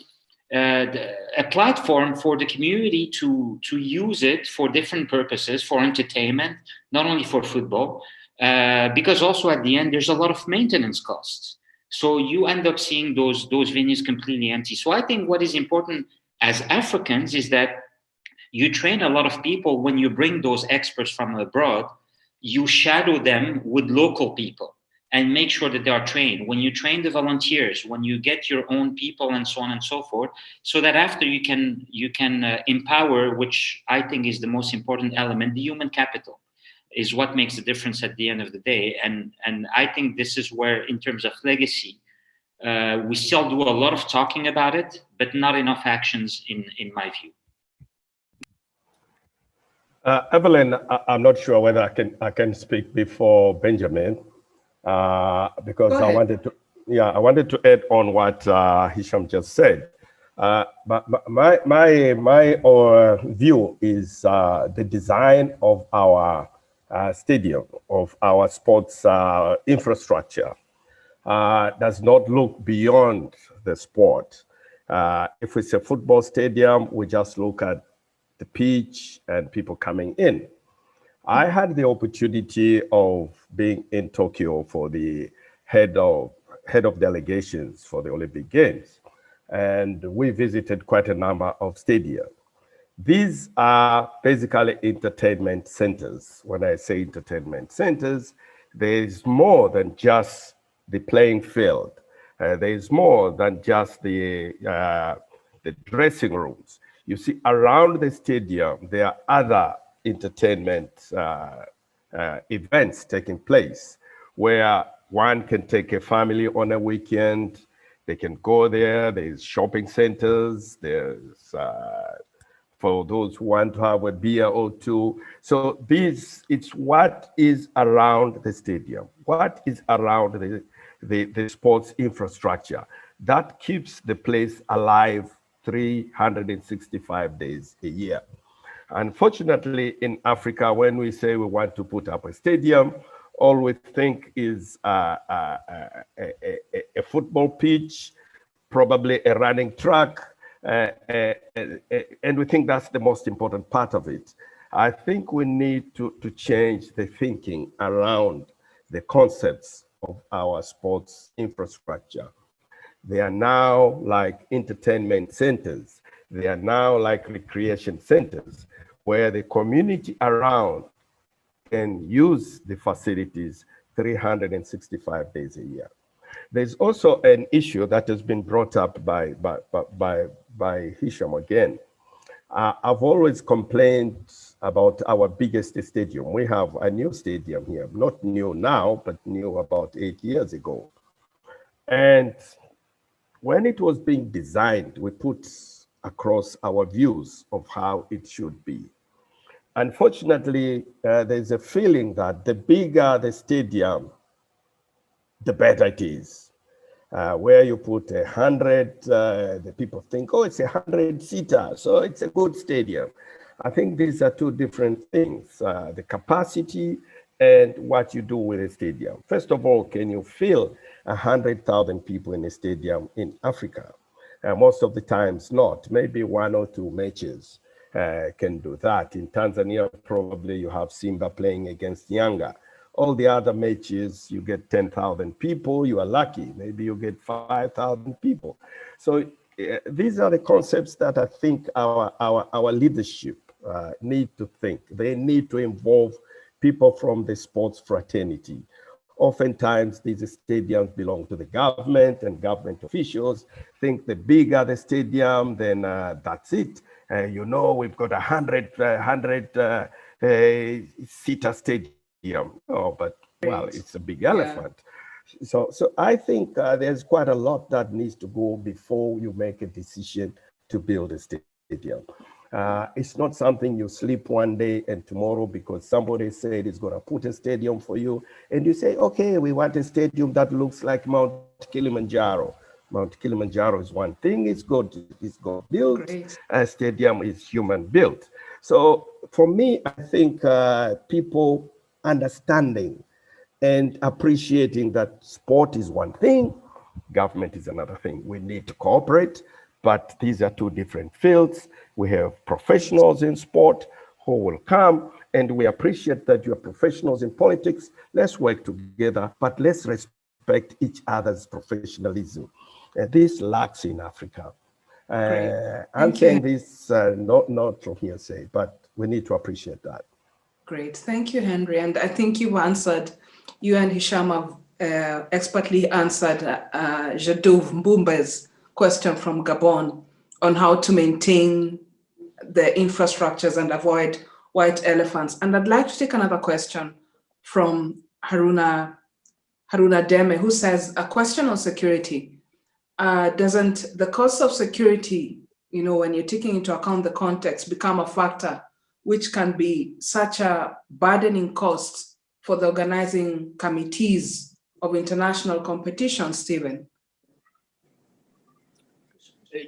a platform for the community to use it for different purposes, for entertainment, not only for football, because also at the end, there's a lot of maintenance costs. So you end up seeing those venues completely empty. So I think what is important as Africans is that you train a lot of people. When you bring those experts from abroad, you shadow them with local people and make sure that they are trained. When you train the volunteers, when you get your own people and so on and so forth, so that after you can empower, which I think is the most important element, the human capital is what makes the difference at the end of the day. And I think this is where, in terms of legacy, we still do a lot of talking about it, but not enough actions in my view. Evelyn, I'm not sure whether I can speak before Benjamin, because I wanted to add on what Hisham just said. But my view is the design of our stadium, of our sports infrastructure, does not look beyond the sport. If it's a football stadium, we just look at the pitch and people coming in. I had the opportunity of being in Tokyo for the head of delegations for the Olympic Games, and we visited quite a number of stadia. These are basically entertainment centers. When I say entertainment centers, there is more than just the playing field. There is more than just the dressing rooms. You see, around the stadium, there are other entertainment events taking place where one can take a family on a weekend. They can go there. There's shopping centers. There's for those who want to have a beer or two. So it's what is around the stadium, what is around the sports infrastructure that keeps the place alive 365 days a year. Unfortunately, in Africa, when we say we want to put up a stadium, all we think is a football pitch, probably a running track, and we think that's the most important part of it. I think we need to change the thinking around the concepts of our sports infrastructure. They are now like entertainment centers. They are now like recreation centers where the community around can use the facilities 365 days a year. There's also an issue that has been brought up by Hisham again. I've always complained about our biggest stadium. We have a new stadium here, not new now, but new about 8 years ago. And when it was being designed, we put across our views of how it should be. Unfortunately, there's a feeling that the bigger the stadium, the better it is. Where you put 100, the people think, oh, it's 100-seater, so it's a good stadium. I think these are two different things, the capacity and what you do with a stadium. First of all, can you fill 100,000 people in a stadium in Africa? Most of the times not, maybe 1 or 2 matches can do that. In Tanzania, probably you have Simba playing against Yanga. All the other matches, you get 10,000 people, you are lucky. Maybe you get 5,000 people. So these are the concepts that I think our leadership need to think. They need to involve people from the sports fraternity. Oftentimes, these stadiums belong to the government, and government officials think the bigger the stadium, then that's it. You know, we've got 100-seater stadium. Oh, but well, it's a big elephant. Yeah. So I think there's quite a lot that needs to go before you make a decision to build a stadium. It's not something you sleep one day and tomorrow because somebody said it's going to put a stadium for you. And you say, okay, we want a stadium that looks like Mount Kilimanjaro. Mount Kilimanjaro is one thing, it's God built. A stadium is human built. So for me, I think people understanding and appreciating that sport is one thing, government is another thing. We need to cooperate, but these are two different fields. We have professionals in sport who will come, and we appreciate that you are professionals in politics. Let's work together, but let's respect each other's professionalism. This lacks in Africa. I'm saying this not from hearsay, but we need to appreciate that. Great, thank you, Henry. And I think you and Hisham have expertly answered Jadouv Mbumbe's question from Gabon on how to maintain the infrastructures and avoid white elephants. And I'd like to take another question from Haruna Deme, who says, a question on security. Doesn't the cost of security, when you're taking into account the context, become a factor which can be such a burdening cost for the organizing committees of international competition, Stephen?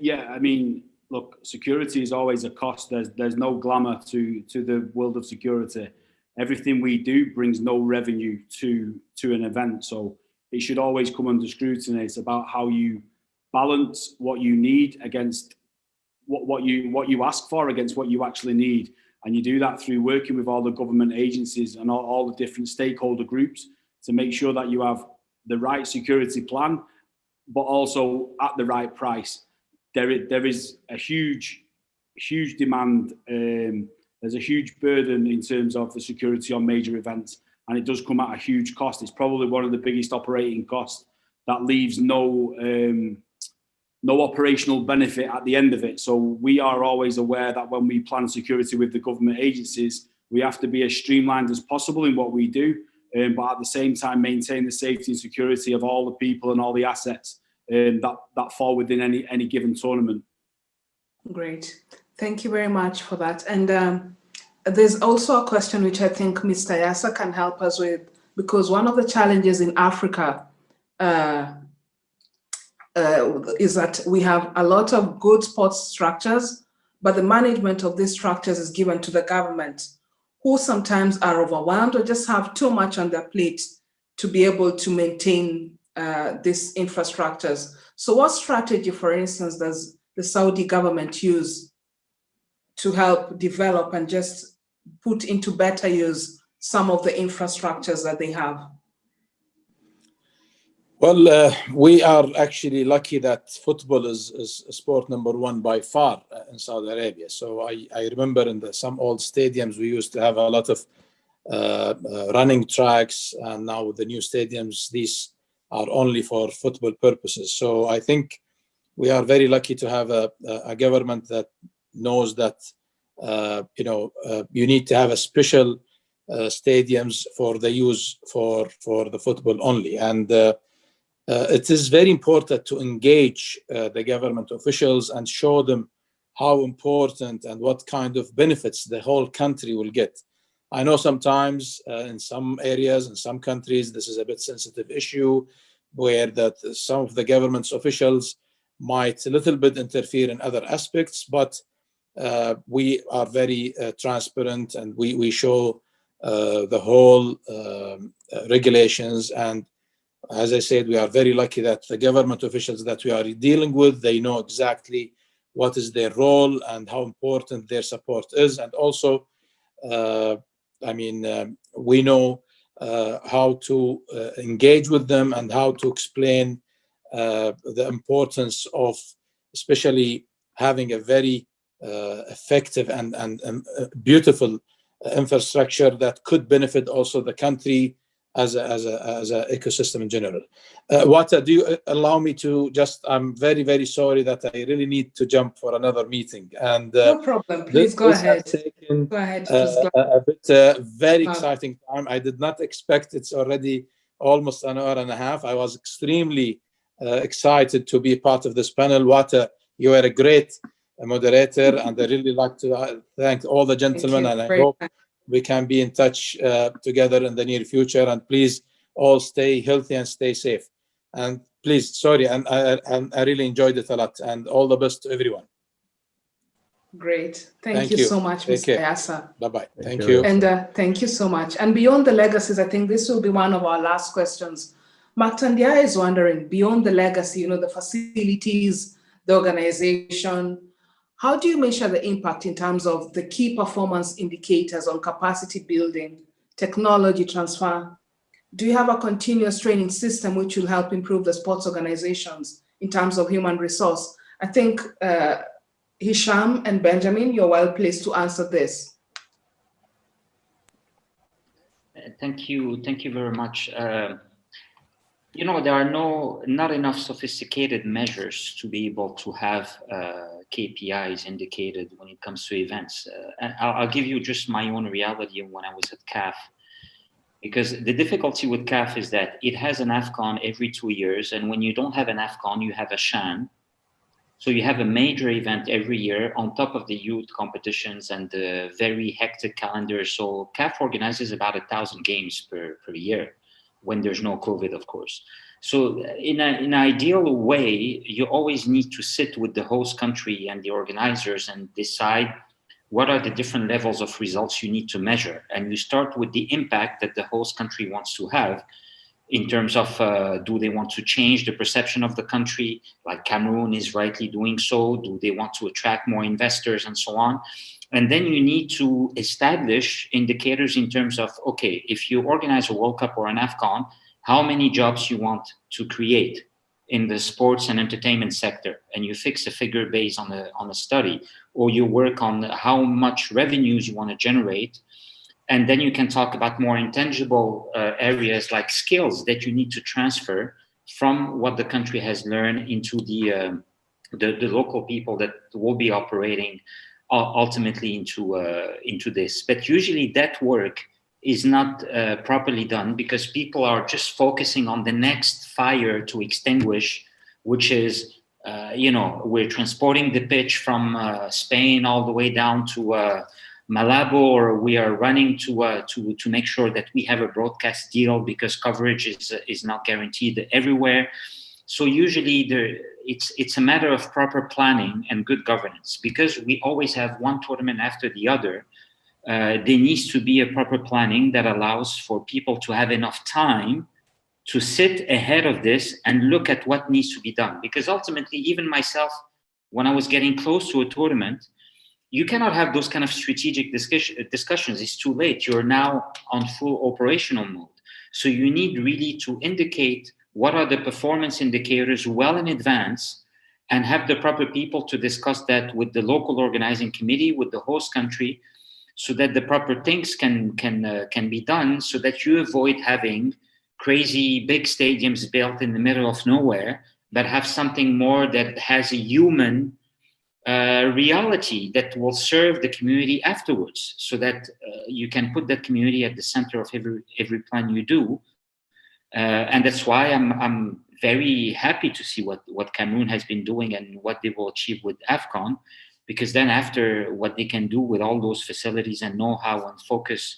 Yeah, I mean, look, security is always a cost. There's no glamour to the world of security. Everything we do brings no revenue to an event, so it should always come under scrutiny. It's about how you balance what you need against what you ask for against what you actually need, and you do that through working with all the government agencies and all the different stakeholder groups to make sure that you have the right security plan, but also at the right price. There is a huge demand. There's a huge burden in terms of the security on major events, and it does come at a huge cost. It's probably one of the biggest operating costs that leaves no operational benefit at the end of it. So we are always aware that when we plan security with the government agencies, we have to be as streamlined as possible in what we do, but at the same time maintain the safety and security of all the people and all the assets that fall within any given tournament. Great. Thank you very much for that. And there's also a question which I think Mr. Yasa can help us with, because one of the challenges in Africa is that we have a lot of good sports structures, but the management of these structures is given to the government, who sometimes are overwhelmed or just have too much on their plate to be able to maintain these infrastructures. So what strategy, for instance, does the Saudi government use to help develop and just put into better use some of the infrastructures that they have? Well, we are actually lucky that football is sport number one by far in Saudi Arabia. So I remember in some old stadiums, we used to have a lot of running tracks, and now with the new stadiums, these are only for football purposes. So I think we are very lucky to have a government that knows that you need to have a special stadiums for the use for the football only. And it is very important to engage the government officials and show them how important and what kind of benefits the whole country will get. I know sometimes in some areas, in some countries, this is a bit sensitive issue where that some of the government's officials might a little bit interfere in other aspects, but we are very transparent, and we show the whole regulations. And as I said, we are very lucky that the government officials that we are dealing with, they know exactly what is their role and how important their support is. And also, we know how to engage with them and how to explain the importance of especially having a very effective and beautiful infrastructure that could benefit also the country as a ecosystem in general. Wata, do you allow me to just, I'm very, very sorry that I really need to jump for another meeting. And no problem, please go ahead. Go ahead, please. A bit very exciting time. I did not expect it's already almost an hour and a half. I was extremely excited to be part of this panel. Wata, you are a great moderator, and I really like to thank all the gentlemen, and I hope we can be in touch together in the near future. And please all stay healthy and stay safe. And please, sorry, and I really enjoyed it a lot. And all the best to everyone. Great. Thank you so much, Mr. Yasa. Bye-bye. Thank you. And thank you so much. And beyond the legacies, I think this will be one of our last questions. Maktandia is wondering, beyond the legacy, the facilities, the organization, how do you measure the impact in terms of the key performance indicators on capacity building, technology transfer? Do you have a continuous training system which will help improve the sports organizations in terms of human resource? I think Hisham and Benjamin, you're well placed to answer this. Thank you very much. There are not enough sophisticated measures to be able to have KPIs indicated when it comes to events. And I'll give you just my own reality when I was at CAF. Because the difficulty with CAF is that it has an AFCON every 2 years, and when you don't have an AFCON, you have a CHAN. So you have a major event every year on top of the youth competitions and the very hectic calendar. So CAF organizes about 1,000 games per year when there's no COVID, of course. So in an ideal way, you always need to sit with the host country and the organizers and decide what are the different levels of results you need to measure. And you start with the impact that the host country wants to have in terms of do they want to change the perception of the country, like Cameroon is rightly doing so? Do they want to attract more investors and so on? And then you need to establish indicators in terms of, okay, if you organize a World Cup or an AFCON, how many jobs you want to create in the sports and entertainment sector, and you fix a figure based on a study, or you work on how much revenues you want to generate. And then you can talk about more intangible areas like skills that you need to transfer from what the country has learned into the local people that will be operating ultimately into this. But usually that work is not properly done because people are just focusing on the next fire to extinguish, which is, we're transporting the pitch from Spain all the way down to Malabo, or we are running to make sure that we have a broadcast deal because coverage is not guaranteed everywhere. So usually it's a matter of proper planning and good governance. Because we always have one tournament after the other, there needs to be a proper planning that allows for people to have enough time to sit ahead of this and look at what needs to be done. Because ultimately, even myself, when I was getting close to a tournament, you cannot have those kind of strategic discussions. It's too late. You're now on full operational mode. So you need really to indicate what are the performance indicators well in advance and have the proper people to discuss that with the local organizing committee, with the host country, so that the proper things can be done, so that you avoid having crazy big stadiums built in the middle of nowhere, but have something more that has a human reality that will serve the community afterwards, so that you can put that community at the center of every plan you do. And that's why I'm very happy to see what Cameroon has been doing and what they will achieve with AFCON, because then after what they can do with all those facilities and know-how and focus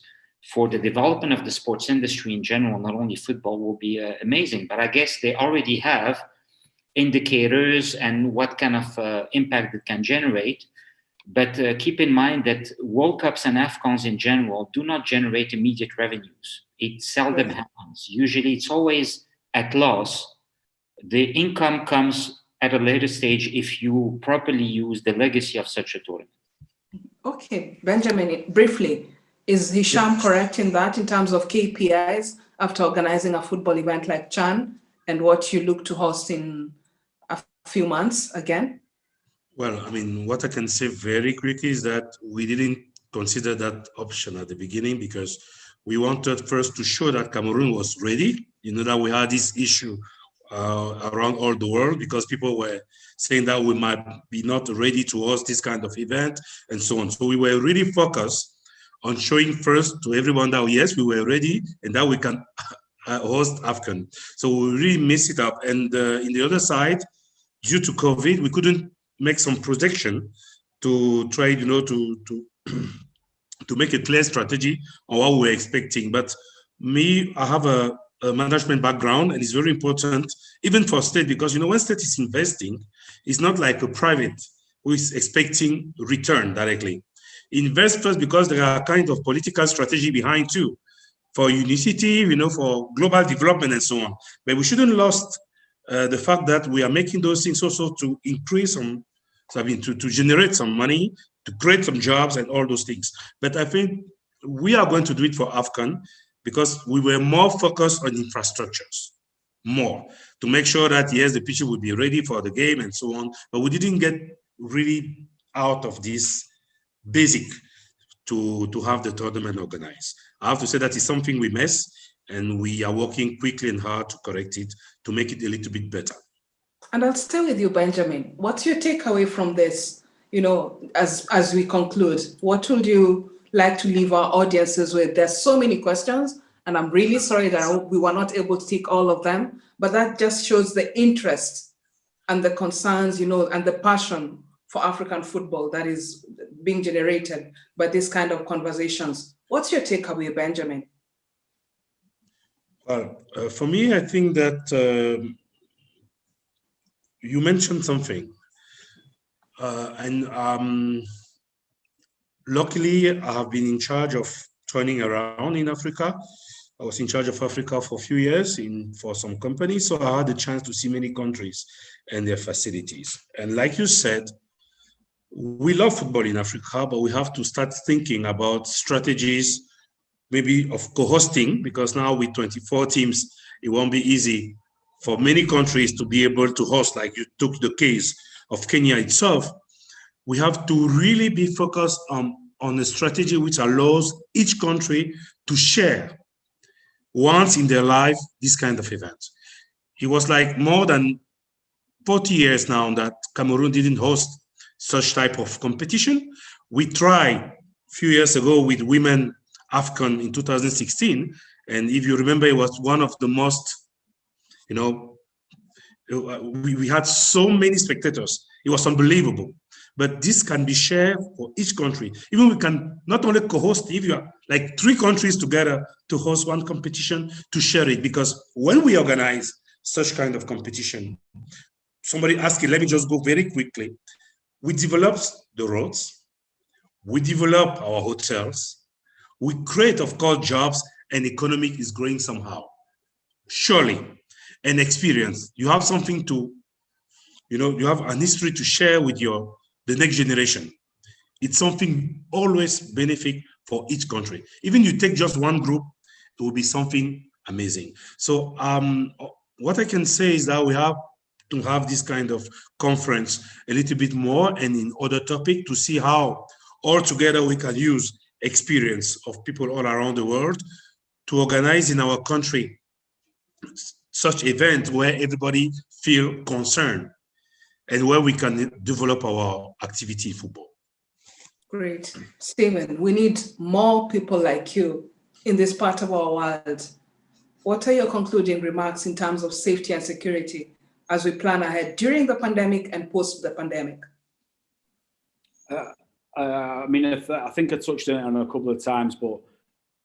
for the development of the sports industry in general, not only football, will be amazing. But I guess they already have indicators and what kind of impact it can generate. But keep in mind that World Cups and AFCONs in general do not generate immediate revenues. It seldom happens. Usually it's always at loss. The income comes at a later stage if you properly use the legacy of such a tournament. Okay, Benjamin, briefly, is Hisham correct in that in terms of KPIs after organizing a football event like CHAN and what you look to host in a few months again? Well, I mean, what I can say very quickly is that we didn't consider that option at the beginning because we wanted first to show that Cameroon was ready. You know, that we had this issue around all the world because people were saying that we might be not ready to host this kind of event and so on. So we were really focused on showing first to everyone that yes, we were ready and that we can host AFCON. So we really messed it up. And in the other side, due to COVID, we couldn't make some projection to try, you know, to make a clear strategy on what we're expecting. But me, I have a management background, and it's very important, even for state, because, you know, when state is investing, it's not like a private who is expecting return directly. Invest first because there are kind of political strategy behind too, for unicity, you know, for global development and so on. But we shouldn't lose the fact that we are making those things also to increase some, I mean, to generate some money, to create some jobs and all those things. But I think we are going to do it for AFCON because we were more focused on infrastructures, more, to make sure that, yes, the pitch would be ready for the game and so on. But we didn't get really out of this basic to have the tournament organized. I have to say that is something we missed, and we are working quickly and hard to correct it, to make it a little bit better. And I'll stay with you, Benjamin. What's your takeaway from this? You know, as we conclude, what would you like to leave our audiences with? There's so many questions, and I'm really sorry that we were not able to take all of them, but that just shows the interest and the concerns, and the passion for African football that is being generated by this kind of conversations. What's your takeaway, Benjamin? Well, for me, I think that you mentioned something. Luckily, I have been in charge of turning around in Africa. I was in charge of Africa for a few years for some companies, so I had the chance to see many countries and their facilities. And like you said, we love football in Africa, but we have to start thinking about strategies, maybe of co-hosting, because now with 24 teams, it won't be easy for many countries to be able to host, like you took the case of Kenya itself. We have to really be focused on a strategy which allows each country to share once in their life this kind of event. It was like more than 40 years now that Cameroon didn't host such type of competition. We tried a few years ago with Women AFCON in 2016. And if you remember, it was one of the most, we had so many spectators. It was unbelievable. But this can be shared for each country. Even we can not only co-host, if you are like 3 countries together to host one competition, to share it. Because when we organize such kind of competition, somebody asked it, let me just go very quickly. We develop the roads, we develop our hotels, we create, of course, jobs, and economy is growing somehow. Surely, an experience. You have something to, you have an history to share with the next generation. It's something always benefit for each country. Even you take just one group, it will be something amazing. So what I can say is that we have to have this kind of conference a little bit more and in other topic to see how all together we can use experience of people all around the world to organize in our country such event where everybody feel concerned and where we can develop our activity in football. Great. Stephen, we need more people like you in this part of our world. What are your concluding remarks in terms of safety and security as we plan ahead during the pandemic and post the pandemic? I think I touched on it a couple of times, but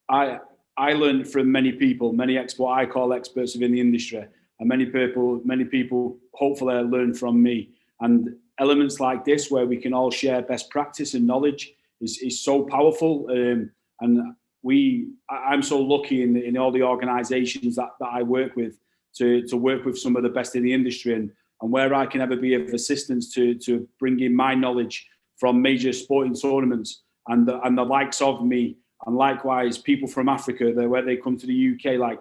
I learned from many people, what I call experts within the industry, and many people hopefully learn from me. And elements like this, where we can all share best practice and knowledge, is so powerful. And I'm so lucky in all the organisations that I work with to work with some of the best in the industry, and where I can ever be of assistance to bring in my knowledge from major sporting tournaments and the likes of me, and likewise people from Africa, where they come to the UK, like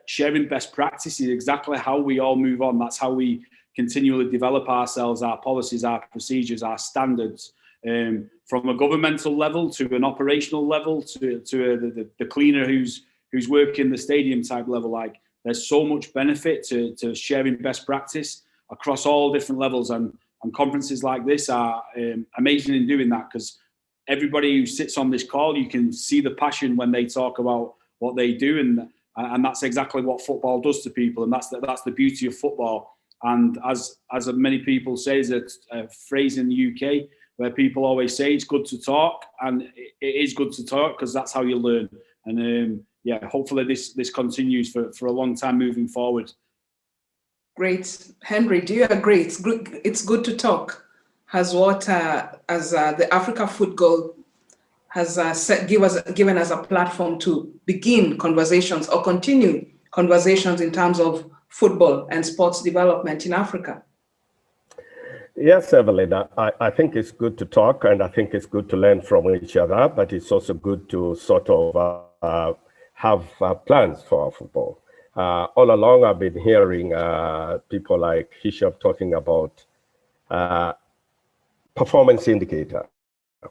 sharing best practice is exactly how we all move on. That's how we continually develop ourselves, our policies, our procedures, our standards, from a governmental level to an operational level to the cleaner who's working the stadium type level. Like, there's so much benefit to sharing best practice across all different levels, and conferences like this are amazing in doing that, because everybody who sits on this call, you can see the passion when they talk about what they do, and that's exactly what football does to people, and that's the beauty of football. And as many people say, there's a phrase in the UK where people always say it's good to talk, and it is good to talk because that's how you learn. And hopefully this continues for a long time moving forward. Great. Henry, do you agree? It's good to talk. Has the Africa Football has given us a platform to begin conversations or continue conversations in terms of football and sports development in Africa? Yes, Evelyn, I think it's good to talk, and I think it's good to learn from each other, but it's also good to sort of have plans for our football. All along, I've been hearing people like Hisham talking about performance indicator.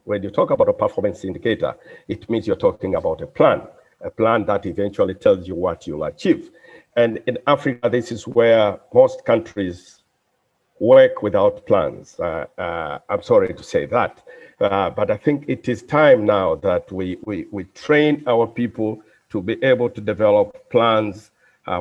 When you talk about a performance indicator, it means you're talking about a plan that eventually tells you what you'll achieve. And in Africa, this is where most countries work without plans. I'm sorry to say that, but I think it is time now that we train our people to be able to develop plans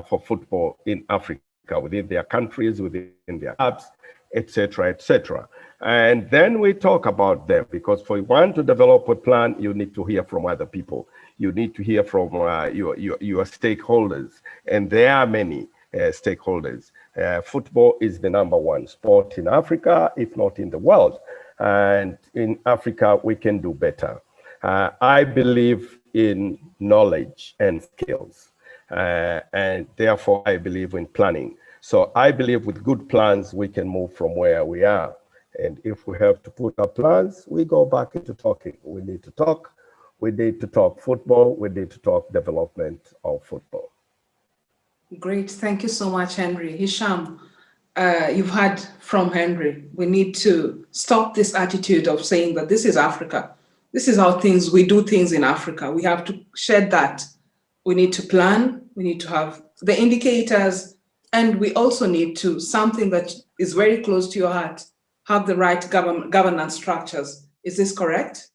for football in Africa. within their countries, within their clubs, etc., etc. And then we talk about them, because for one to develop a plan, you need to hear from other people. You need to hear from your stakeholders, and there are many stakeholders. Football is the #1 sport in Africa, if not in the world. And in Africa, we can do better. I believe in knowledge and skills, and therefore I believe in planning. So I believe with good plans, we can move from where we are. And if we have to put our plans, we go back into talking. We need to talk. We need to talk football. We need to talk development of football. Great. Thank you so much, Henry. Hisham, you've heard from Henry. We need to stop this attitude of saying that this is Africa. This is how we do things in Africa. We have to shed that. We need to plan. We need to have the indicators. And we also need to, something that is very close to your heart, have the right governance structures. Is this correct?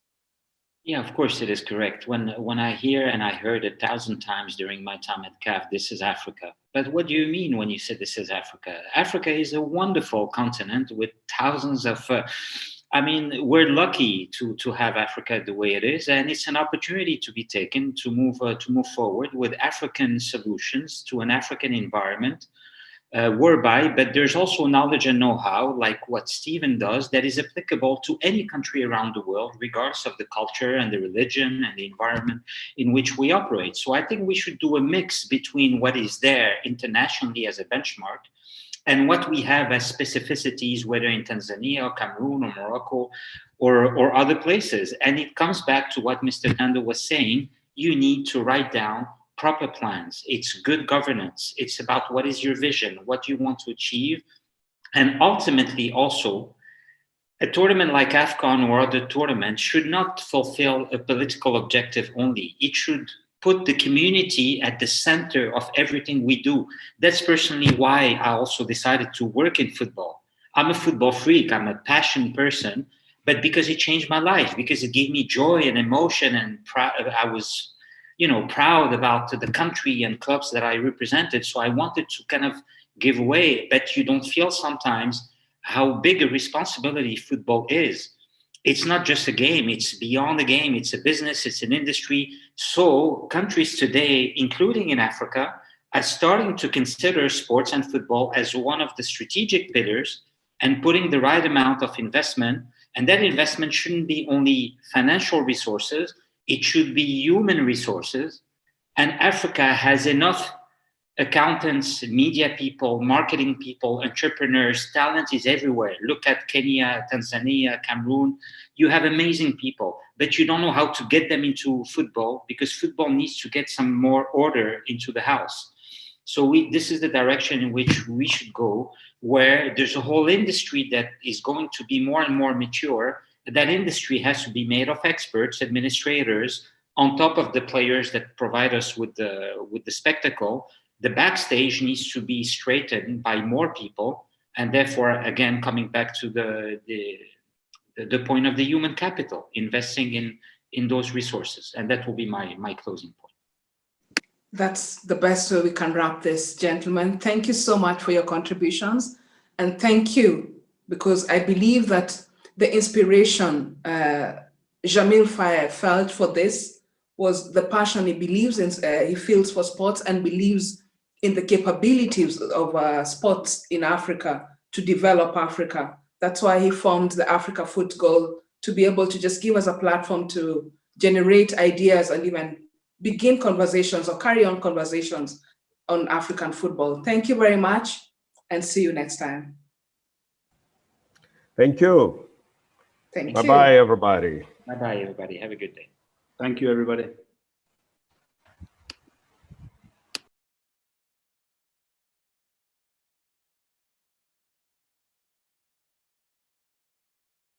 Yeah, of course it is correct. When I hear, and I heard 1,000 times during my time at CAF, this is Africa. But what do you mean when you say this is Africa? Africa is a wonderful continent with thousands of, we're lucky to have Africa the way it is, and it's an opportunity to be taken to move forward with African solutions to an African environment. But there's also knowledge and know-how, like what Stephen does, that is applicable to any country around the world, regardless of the culture and the religion and the environment in which we operate. So I think we should do a mix between what is there internationally as a benchmark and what we have as specificities, whether in Tanzania or Cameroon or Morocco or other places. And it comes back to what Mr. Kando was saying. You need to write down proper plans. It's good governance. It's about what is your vision, what you want to achieve. And ultimately also, a tournament like AFCON or other tournaments should not fulfill a political objective only. It should put the community at the center of everything we do. That's personally why I also decided to work in football. I'm a football freak. I'm a passionate person, but because it changed my life, because it gave me joy and emotion, and I was proud about the country and clubs that I represented. So I wanted to kind of give away, but you don't feel sometimes how big a responsibility football is. It's not just a game, it's beyond a game, it's a business, it's an industry. So countries today, including in Africa, are starting to consider sports and football as one of the strategic pillars and putting the right amount of investment. And that investment shouldn't be only financial resources, it should be human resources. And Africa has enough accountants, media people, marketing people, entrepreneurs. Talent is everywhere. Look at Kenya, Tanzania, Cameroon. You have amazing people, but you don't know how to get them into football, because football needs to get some more order into the house. So this is the direction in which we should go, where there's a whole industry that is going to be more and more mature. That industry has to be made of experts, administrators, on top of the players that provide us with the spectacle. The backstage needs to be straightened by more people, and therefore, again, coming back to the point of the human capital, investing in those resources, and that will be my closing point. That's the best way we can wrap this, gentlemen. Thank you so much for your contributions, and thank you, because I believe that the inspiration Jamil Faye felt for this was the passion he believes in, he feels for sports, and believes in the capabilities of sports in Africa to develop Africa. That's why he formed the Africa Foot Goal, to be able to just give us a platform to generate ideas and even begin conversations or carry on conversations on African football. Thank you very much, and see you next time. Thank you. Thank you. Bye-bye, everybody. Bye-bye, everybody. Have a good day. Thank you, everybody.